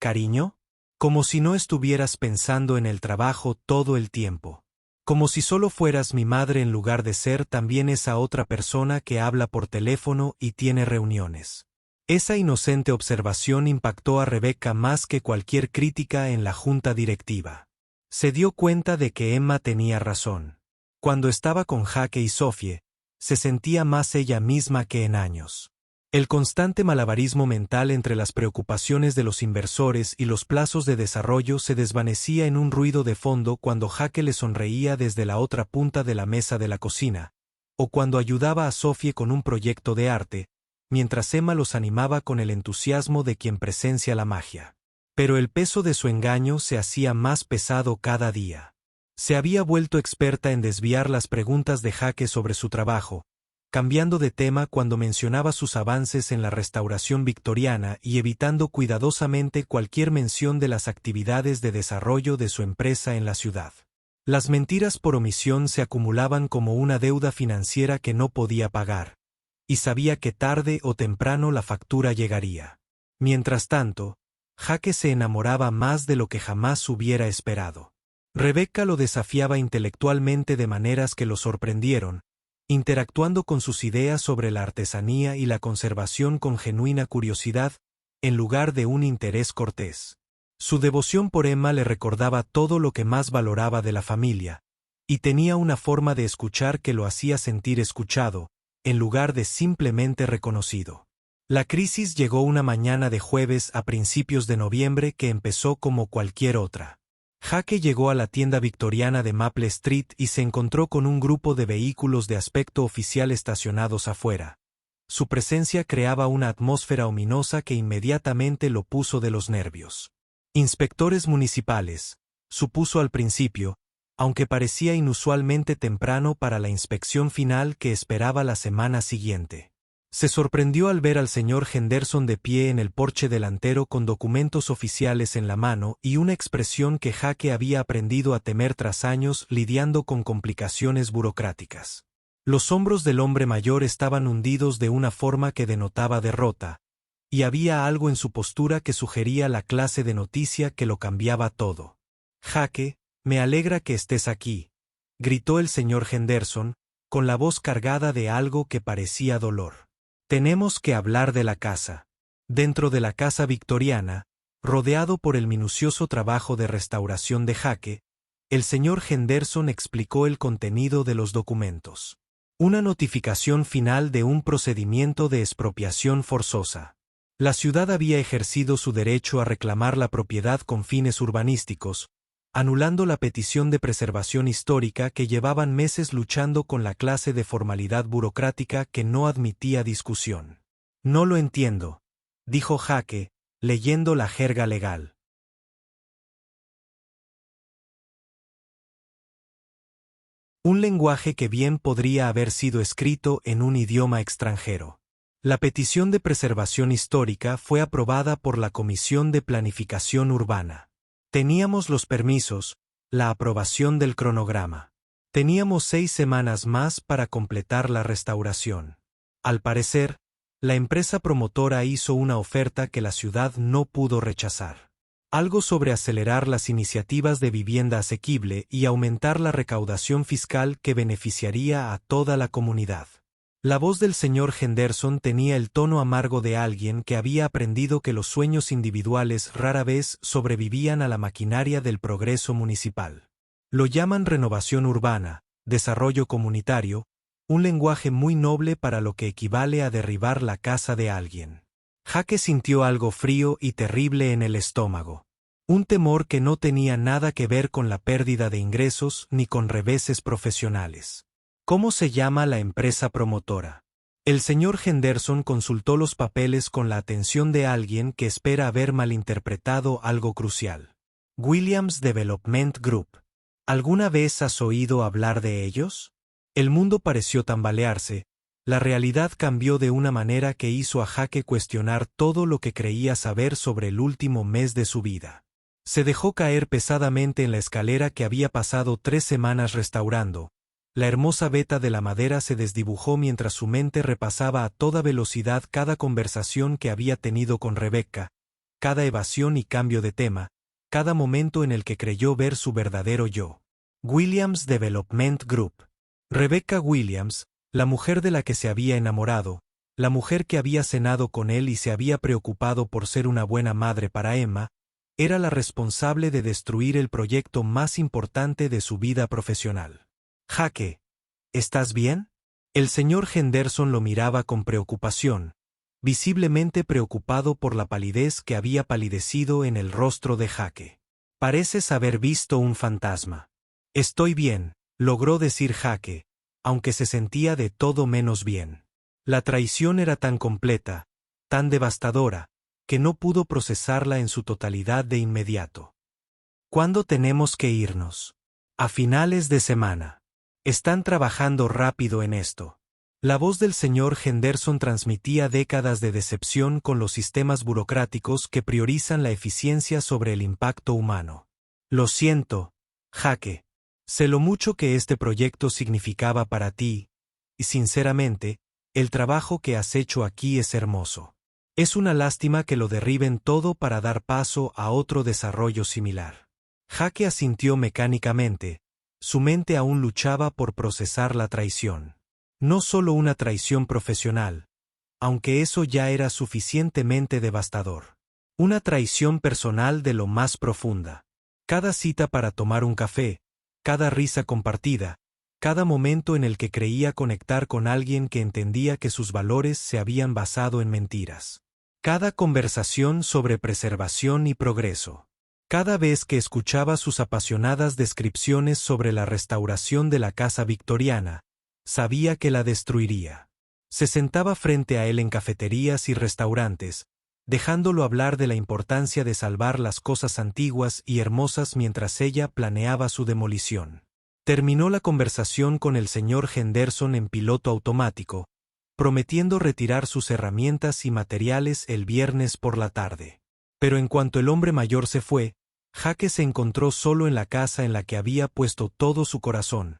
cariño? Como si no estuvieras pensando en el trabajo todo el tiempo. Como si solo fueras mi madre en lugar de ser también esa otra persona que habla por teléfono y tiene reuniones». Esa inocente observación impactó a Rebecca más que cualquier crítica en la junta directiva. Se dio cuenta de que Emma tenía razón. Cuando estaba con Jake y Sophie, se sentía más ella misma que en años. El constante malabarismo mental entre las preocupaciones de los inversores y los plazos de desarrollo se desvanecía en un ruido de fondo cuando Jake le sonreía desde la otra punta de la mesa de la cocina, o cuando ayudaba a Sophie con un proyecto de arte, mientras Emma los animaba con el entusiasmo de quien presencia la magia. Pero el peso de su engaño se hacía más pesado cada día. Se había vuelto experta en desviar las preguntas de Jake sobre su trabajo, cambiando de tema cuando mencionaba sus avances en la restauración victoriana y evitando cuidadosamente cualquier mención de las actividades de desarrollo de su empresa en la ciudad. Las mentiras por omisión se acumulaban como una deuda financiera que no podía pagar, y sabía que tarde o temprano la factura llegaría. Mientras tanto, Jake se enamoraba más de lo que jamás hubiera esperado. Rebecca lo desafiaba intelectualmente de maneras que lo sorprendieron, interactuando con sus ideas sobre la artesanía y la conservación con genuina curiosidad, en lugar de un interés cortés. Su devoción por Emma le recordaba todo lo que más valoraba de la familia, y tenía una forma de escuchar que lo hacía sentir escuchado, en lugar de simplemente reconocido. La crisis llegó una mañana de jueves a principios de noviembre que empezó como cualquier otra. Jake llegó a la tienda victoriana de Maple Street y se encontró con un grupo de vehículos de aspecto oficial estacionados afuera. Su presencia creaba una atmósfera ominosa que inmediatamente lo puso de los nervios. Inspectores municipales, supuso al principio, aunque parecía inusualmente temprano para la inspección final que esperaba la semana siguiente. Se sorprendió al ver al señor Henderson de pie en el porche delantero con documentos oficiales en la mano y una expresión que Jake había aprendido a temer tras años lidiando con complicaciones burocráticas. Los hombros del hombre mayor estaban hundidos de una forma que denotaba derrota, y había algo en su postura que sugería la clase de noticia que lo cambiaba todo. «Jake, me alegra que estés aquí», gritó el señor Henderson, con la voz cargada de algo que parecía dolor. «Tenemos que hablar de la casa». Dentro de la casa victoriana, rodeado por el minucioso trabajo de restauración de Jake, el señor Henderson explicó el contenido de los documentos. Una notificación final de un procedimiento de expropiación forzosa. La ciudad había ejercido su derecho a reclamar la propiedad con fines urbanísticos, anulando la petición de preservación histórica que llevaban meses luchando con la clase de formalidad burocrática que no admitía discusión. «No lo entiendo», dijo Jake, leyendo la jerga legal. Un lenguaje que bien podría haber sido escrito en un idioma extranjero. La petición de preservación histórica fue aprobada por la Comisión de Planificación Urbana. Teníamos los permisos, la aprobación del cronograma. Teníamos 6 semanas más para completar la restauración. Al parecer, la empresa promotora hizo una oferta que la ciudad no pudo rechazar. Algo sobre acelerar las iniciativas de vivienda asequible y aumentar la recaudación fiscal que beneficiaría a toda la comunidad. La voz del señor Henderson tenía el tono amargo de alguien que había aprendido que los sueños individuales rara vez sobrevivían a la maquinaria del progreso municipal. Lo llaman renovación urbana, desarrollo comunitario, un lenguaje muy noble para lo que equivale a derribar la casa de alguien. Jake sintió algo frío y terrible en el estómago. Un temor que no tenía nada que ver con la pérdida de ingresos ni con reveses profesionales. ¿Cómo se llama la empresa promotora? El señor Henderson consultó los papeles con la atención de alguien que espera haber malinterpretado algo crucial. Williams Development Group. ¿Alguna vez has oído hablar de ellos? El mundo pareció tambalearse. La realidad cambió de una manera que hizo a Jake cuestionar todo lo que creía saber sobre el último mes de su vida. Se dejó caer pesadamente en la escalera que había pasado 3 semanas restaurando. La hermosa veta de la madera se desdibujó mientras su mente repasaba a toda velocidad cada conversación que había tenido con Rebecca, cada evasión y cambio de tema, cada momento en el que creyó ver su verdadero yo. Williams Development Group. Rebecca Williams, la mujer de la que se había enamorado, la mujer que había cenado con él y se había preocupado por ser una buena madre para Emma, era la responsable de destruir el proyecto más importante de su vida profesional. Jake, ¿estás bien? El señor Henderson lo miraba con preocupación, visiblemente preocupado por la palidez que había palidecido en el rostro de Jake. Pareces haber visto un fantasma. Estoy bien, logró decir Jake, aunque se sentía de todo menos bien. La traición era tan completa, tan devastadora, que no pudo procesarla en su totalidad de inmediato. ¿Cuándo tenemos que irnos? A finales de semana. Están trabajando rápido en esto. La voz del señor Henderson transmitía décadas de decepción con los sistemas burocráticos que priorizan la eficiencia sobre el impacto humano. Lo siento, Jake. Sé lo mucho que este proyecto significaba para ti, y sinceramente, el trabajo que has hecho aquí es hermoso. Es una lástima que lo derriben todo para dar paso a otro desarrollo similar. Jake asintió mecánicamente. Su mente aún luchaba por procesar la traición. No solo una traición profesional, aunque eso ya era suficientemente devastador. Una traición personal de lo más profunda. Cada cita para tomar un café, cada risa compartida, cada momento en el que creía conectar con alguien que entendía que sus valores se habían basado en mentiras. Cada conversación sobre preservación y progreso. Cada vez que escuchaba sus apasionadas descripciones sobre la restauración de la casa victoriana, sabía que la destruiría. Se sentaba frente a él en cafeterías y restaurantes, dejándolo hablar de la importancia de salvar las cosas antiguas y hermosas mientras ella planeaba su demolición. Terminó la conversación con el señor Henderson en piloto automático, prometiendo retirar sus herramientas y materiales el viernes por la tarde. Pero en cuanto el hombre mayor se fue, Jake se encontró solo en la casa en la que había puesto todo su corazón,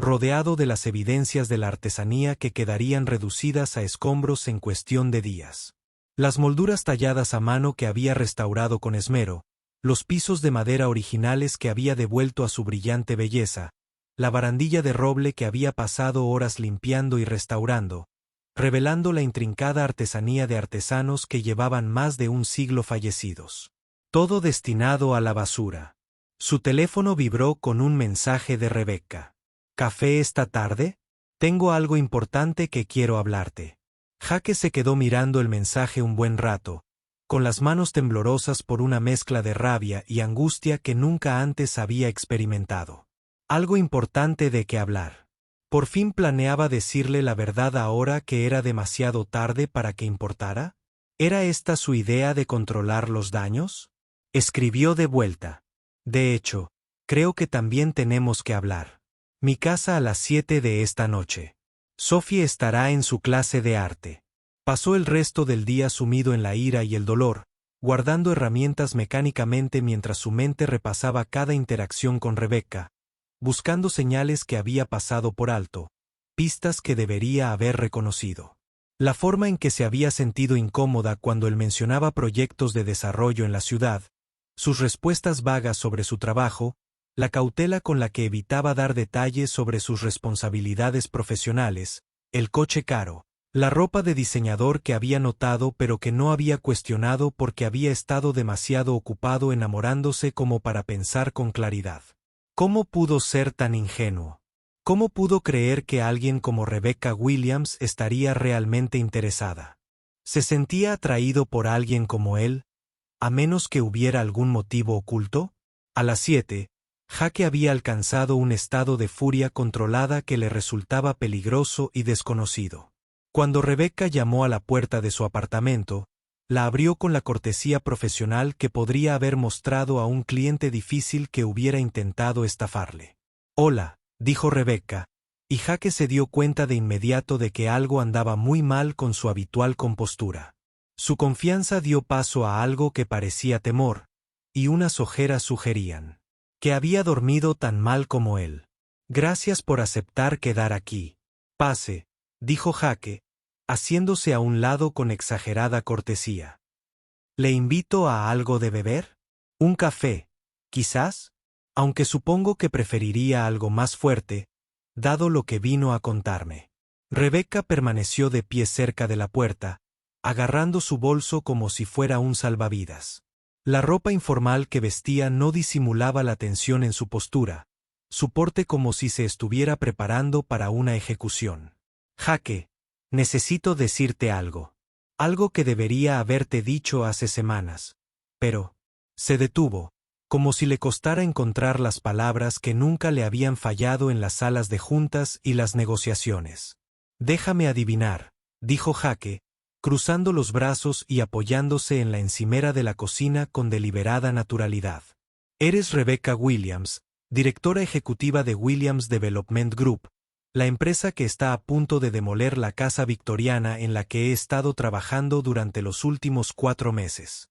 rodeado de las evidencias de la artesanía que quedarían reducidas a escombros en cuestión de días. Las molduras talladas a mano que había restaurado con esmero, los pisos de madera originales que había devuelto a su brillante belleza, la barandilla de roble que había pasado horas limpiando y restaurando, revelando la intrincada artesanía de artesanos que llevaban más de un siglo fallecidos. Todo destinado a la basura. Su teléfono vibró con un mensaje de Rebecca. ¿Café esta tarde? Tengo algo importante que quiero hablarte. Jake se quedó mirando el mensaje un buen rato, con las manos temblorosas por una mezcla de rabia y angustia que nunca antes había experimentado. Algo importante de qué hablar. ¿Por fin planeaba decirle la verdad ahora que era demasiado tarde para que importara? ¿Era esta su idea de controlar los daños? Escribió de vuelta. De hecho, creo que también tenemos que hablar. Mi casa a las 7 de esta noche. Sophie estará en su clase de arte. Pasó el resto del día sumido en la ira y el dolor, guardando herramientas mecánicamente mientras su mente repasaba cada interacción con Rebecca, buscando señales que había pasado por alto, pistas que debería haber reconocido. La forma en que se había sentido incómoda cuando él mencionaba proyectos de desarrollo en la ciudad, sus respuestas vagas sobre su trabajo, la cautela con la que evitaba dar detalles sobre sus responsabilidades profesionales, el coche caro, la ropa de diseñador que había notado pero que no había cuestionado porque había estado demasiado ocupado enamorándose como para pensar con claridad. ¿Cómo pudo ser tan ingenuo? ¿Cómo pudo creer que alguien como Rebecca Williams estaría realmente interesada? ¿Se sentía atraído por alguien como él, a menos que hubiera algún motivo oculto? A las 7, Jake había alcanzado un estado de furia controlada que le resultaba peligroso y desconocido. Cuando Rebecca llamó a la puerta de su apartamento, la abrió con la cortesía profesional que podría haber mostrado a un cliente difícil que hubiera intentado estafarle. «Hola», dijo Rebecca, y Jake se dio cuenta de inmediato de que algo andaba muy mal con su habitual compostura. Su confianza dio paso a algo que parecía temor, y unas ojeras sugerían que había dormido tan mal como él. «Gracias por aceptar quedar aquí. Pase», dijo Jake, haciéndose a un lado con exagerada cortesía. «¿Le invito a algo de beber? ¿Un café, quizás? Aunque supongo que preferiría algo más fuerte, dado lo que vino a contarme». Rebecca permaneció de pie cerca de la puerta, agarrando su bolso como si fuera un salvavidas. La ropa informal que vestía no disimulaba la tensión en su postura, su porte como si se estuviera preparando para una ejecución. «Jake, necesito decirte algo. Algo que debería haberte dicho hace semanas. Pero...» Se detuvo, como si le costara encontrar las palabras que nunca le habían fallado en las salas de juntas y las negociaciones. «Déjame adivinar», dijo Jake, cruzando los brazos y apoyándose en la encimera de la cocina con deliberada naturalidad. «Eres Rebecca Williams, directora ejecutiva de Williams Development Group, la empresa que está a punto de demoler la casa victoriana en la que he estado trabajando durante los últimos 4 meses».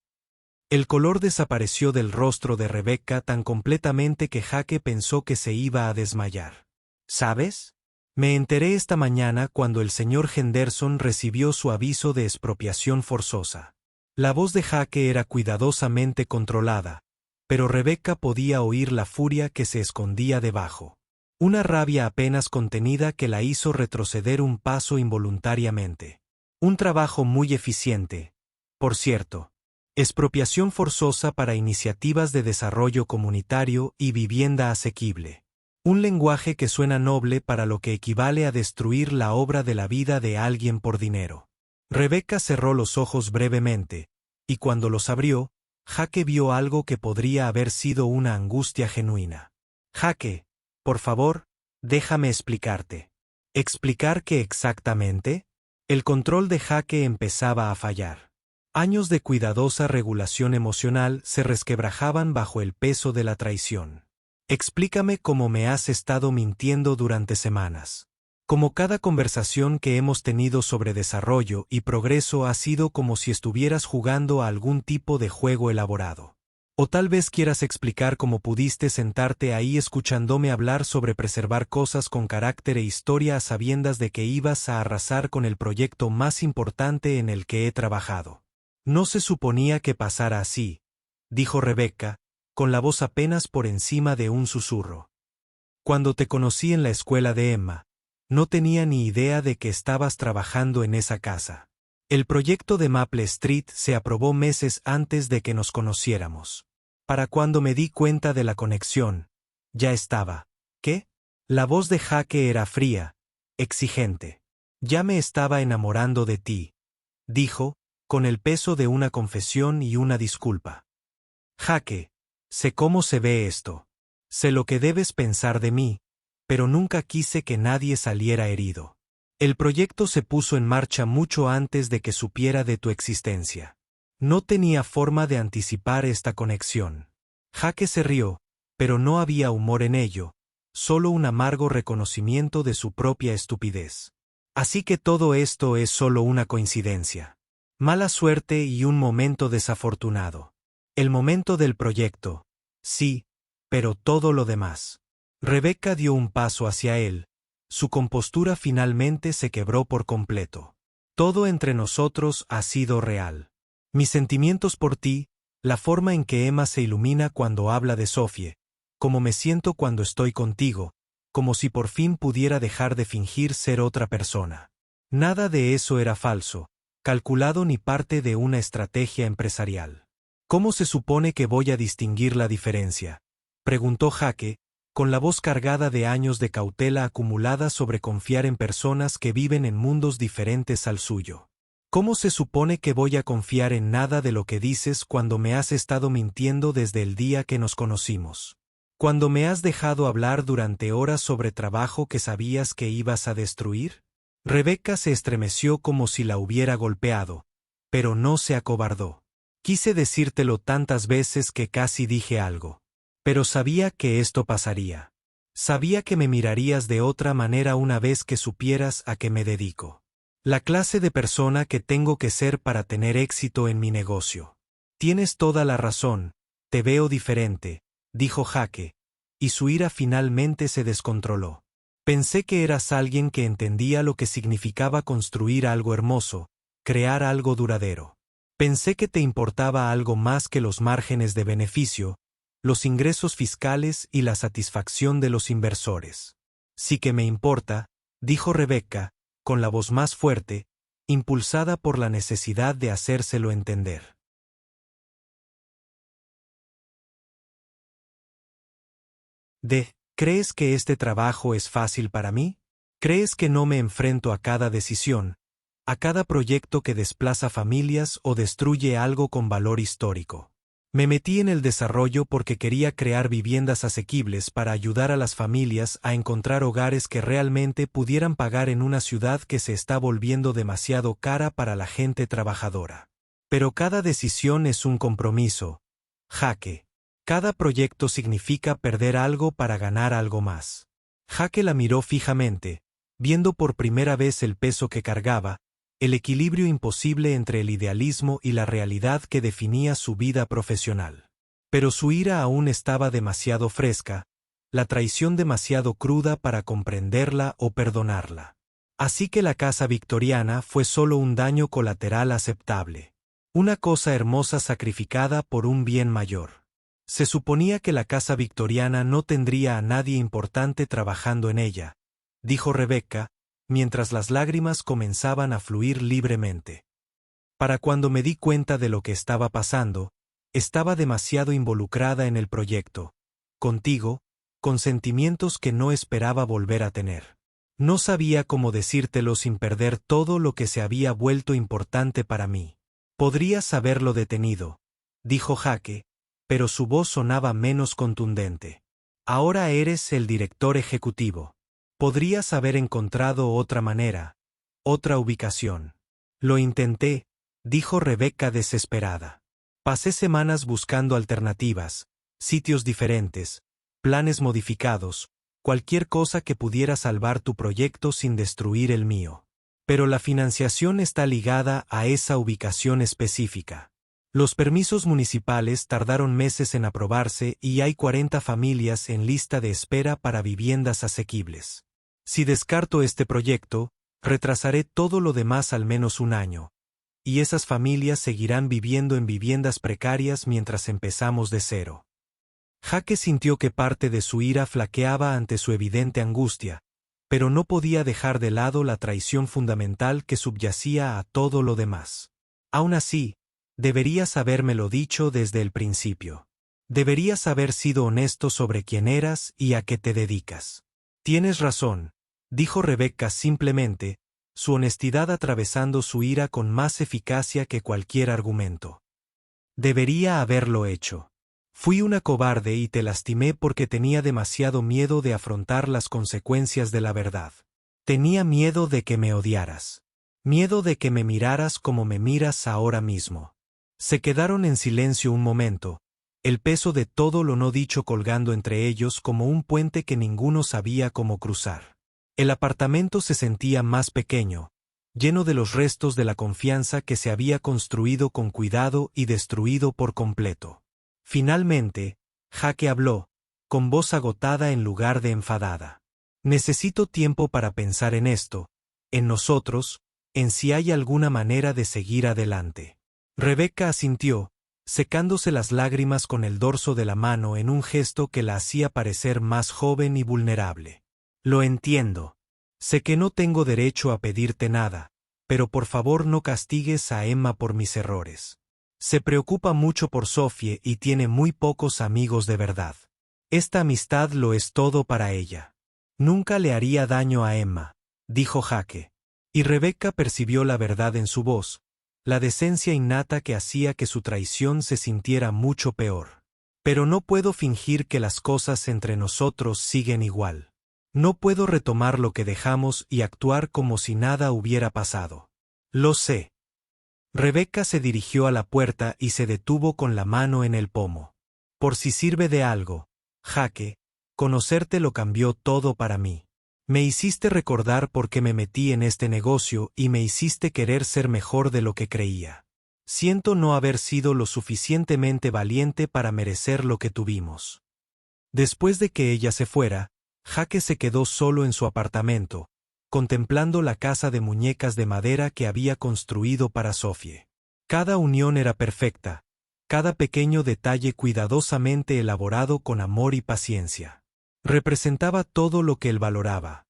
El color desapareció del rostro de Rebecca tan completamente que Jake pensó que se iba a desmayar. «¿Sabes? Me enteré esta mañana cuando el señor Henderson recibió su aviso de expropiación forzosa». La voz de Jake era cuidadosamente controlada, pero Rebecca podía oír la furia que se escondía debajo. Una rabia apenas contenida que la hizo retroceder un paso involuntariamente. «Un trabajo muy eficiente, por cierto. Expropiación forzosa para iniciativas de desarrollo comunitario y vivienda asequible. Un lenguaje que suena noble para lo que equivale a destruir la obra de la vida de alguien por dinero». Rebecca cerró los ojos brevemente, y cuando los abrió, Jake vio algo que podría haber sido una angustia genuina. «Jake, por favor, déjame explicarte». «¿Explicar qué exactamente?» El control de Jake empezaba a fallar. Años de cuidadosa regulación emocional se resquebrajaban bajo el peso de la traición. Explícame cómo me has estado mintiendo durante semanas. Como cada conversación que hemos tenido sobre desarrollo y progreso ha sido como si estuvieras jugando a algún tipo de juego elaborado. O tal vez quieras explicar cómo pudiste sentarte ahí escuchándome hablar sobre preservar cosas con carácter e historia a sabiendas de que ibas a arrasar con el proyecto más importante en el que he trabajado. No se suponía que pasara así, dijo Rebecca, con la voz apenas por encima de un susurro. Cuando te conocí en la escuela de Emma, no tenía ni idea de que estabas trabajando en esa casa. El proyecto de Maple Street se aprobó meses antes de que nos conociéramos. Para cuando me di cuenta de la conexión, ya estaba. ¿Qué? La voz de Jake era fría, exigente. Ya me estaba enamorando de ti, dijo, con el peso de una confesión y una disculpa. Jake, sé cómo se ve esto. Sé lo que debes pensar de mí, pero nunca quise que nadie saliera herido. El proyecto se puso en marcha mucho antes de que supiera de tu existencia. No tenía forma de anticipar esta conexión. Jake se rió, pero no había humor en ello, solo un amargo reconocimiento de su propia estupidez. Así que todo esto es solo una coincidencia. Mala suerte y un momento desafortunado. El momento del proyecto, sí, pero todo lo demás. Rebecca dio un paso hacia él. Su compostura finalmente se quebró por completo. Todo entre nosotros ha sido real. Mis sentimientos por ti, la forma en que Emma se ilumina cuando habla de Sophie, cómo me siento cuando estoy contigo, como si por fin pudiera dejar de fingir ser otra persona. Nada de eso era falso, calculado ni parte de una estrategia empresarial. ¿Cómo se supone que voy a distinguir la diferencia?, preguntó Jake, con la voz cargada de años de cautela acumulada sobre confiar en personas que viven en mundos diferentes al suyo. ¿Cómo se supone que voy a confiar en nada de lo que dices cuando me has estado mintiendo desde el día que nos conocimos? ¿Cuando me has dejado hablar durante horas sobre trabajo que sabías que ibas a destruir? Rebecca se estremeció como si la hubiera golpeado, pero no se acobardó. Quise decírtelo tantas veces que casi dije algo. Pero sabía que esto pasaría. Sabía que me mirarías de otra manera una vez que supieras a qué me dedico. La clase de persona que tengo que ser para tener éxito en mi negocio. Tienes toda la razón, te veo diferente, dijo Jake, y su ira finalmente se descontroló. Pensé que eras alguien que entendía lo que significaba construir algo hermoso, crear algo duradero. Pensé que te importaba algo más que los márgenes de beneficio, los ingresos fiscales y la satisfacción de los inversores. Sí que me importa, dijo Rebecca, con la voz más fuerte, impulsada por la necesidad de hacérselo entender. ¿Crees que este trabajo es fácil para mí? ¿Crees que no me enfrento a cada decisión, a cada proyecto que desplaza familias o destruye algo con valor histórico? Me metí en el desarrollo porque quería crear viviendas asequibles para ayudar a las familias a encontrar hogares que realmente pudieran pagar en una ciudad que se está volviendo demasiado cara para la gente trabajadora. Pero cada decisión es un compromiso, Jake. Cada proyecto significa perder algo para ganar algo más. Jake la miró fijamente, viendo por primera vez el peso que cargaba, el equilibrio imposible entre el idealismo y la realidad que definía su vida profesional. Pero su ira aún estaba demasiado fresca, la traición demasiado cruda para comprenderla o perdonarla. Así que la casa victoriana fue solo un daño colateral aceptable. Una cosa hermosa sacrificada por un bien mayor. Se suponía que la casa victoriana no tendría a nadie importante trabajando en ella, dijo Rebecca, mientras las lágrimas comenzaban a fluir libremente. Para cuando me di cuenta de lo que estaba pasando, estaba demasiado involucrada en el proyecto, contigo, con sentimientos que no esperaba volver a tener. No sabía cómo decírtelo sin perder todo lo que se había vuelto importante para mí. Podrías haberlo detenido, dijo Jake, pero su voz sonaba menos contundente. Ahora eres el director ejecutivo. Podrías haber encontrado otra manera, otra ubicación. Lo intenté, dijo Rebeca desesperada. Pasé semanas buscando alternativas, sitios diferentes, planes modificados, cualquier cosa que pudiera salvar tu proyecto sin destruir el mío. Pero la financiación está ligada a esa ubicación específica. Los permisos municipales tardaron meses en aprobarse y hay 40 familias en lista de espera para viviendas asequibles. Si descarto este proyecto, retrasaré todo lo demás al menos un año. Y esas familias seguirán viviendo en viviendas precarias mientras empezamos de cero. Jake sintió que parte de su ira flaqueaba ante su evidente angustia, pero no podía dejar de lado la traición fundamental que subyacía a todo lo demás. Aún así, deberías habérmelo dicho desde el principio. Deberías haber sido honesto sobre quién eras y a qué te dedicas. Tienes razón, dijo Rebeca simplemente, su honestidad atravesando su ira con más eficacia que cualquier argumento. Debería haberlo hecho. Fui una cobarde y te lastimé porque tenía demasiado miedo de afrontar las consecuencias de la verdad. Tenía miedo de que me odiaras. Miedo de que me miraras como me miras ahora mismo. Se quedaron en silencio un momento, el peso de todo lo no dicho colgando entre ellos como un puente que ninguno sabía cómo cruzar. El apartamento se sentía más pequeño, lleno de los restos de la confianza que se había construido con cuidado y destruido por completo. Finalmente, Jake habló, con voz agotada en lugar de enfadada. Necesito tiempo para pensar en esto, en nosotros, en si hay alguna manera de seguir adelante. Rebeca asintió, secándose las lágrimas con el dorso de la mano en un gesto que la hacía parecer más joven y vulnerable. Lo entiendo. Sé que no tengo derecho a pedirte nada, pero por favor no castigues a Emma por mis errores. Se preocupa mucho por Sophie y tiene muy pocos amigos de verdad. Esta amistad lo es todo para ella. Nunca le haría daño a Emma, dijo Jake. Y Rebeca percibió la verdad en su voz, la decencia innata que hacía que su traición se sintiera mucho peor. Pero no puedo fingir que las cosas entre nosotros siguen igual. No puedo retomar lo que dejamos y actuar como si nada hubiera pasado. Lo sé. Rebeca se dirigió a la puerta y se detuvo con la mano en el pomo. Por si sirve de algo, Jake, conocerte lo cambió todo para mí. Me hiciste recordar por qué me metí en este negocio y me hiciste querer ser mejor de lo que creía. Siento no haber sido lo suficientemente valiente para merecer lo que tuvimos. Después de que ella se fuera, Jake se quedó solo en su apartamento, contemplando la casa de muñecas de madera que había construido para Sophie. Cada unión era perfecta, cada pequeño detalle cuidadosamente elaborado con amor y paciencia. Representaba todo lo que él valoraba: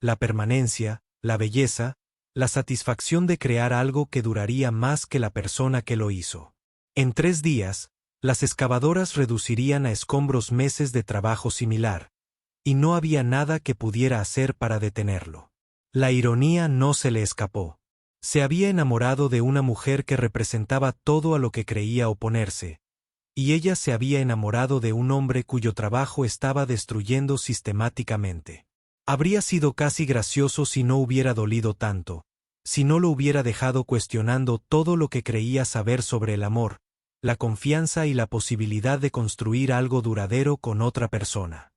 la permanencia, la belleza, la satisfacción de crear algo que duraría más que la persona que lo hizo. En 3 días, las excavadoras reducirían a escombros meses de trabajo similar, y no había nada que pudiera hacer para detenerlo. La ironía no se le escapó. Se había enamorado de una mujer que representaba todo a lo que creía oponerse, y ella se había enamorado de un hombre cuyo trabajo estaba destruyendo sistemáticamente. Habría sido casi gracioso si no hubiera dolido tanto, si no lo hubiera dejado cuestionando todo lo que creía saber sobre el amor, la confianza y la posibilidad de construir algo duradero con otra persona.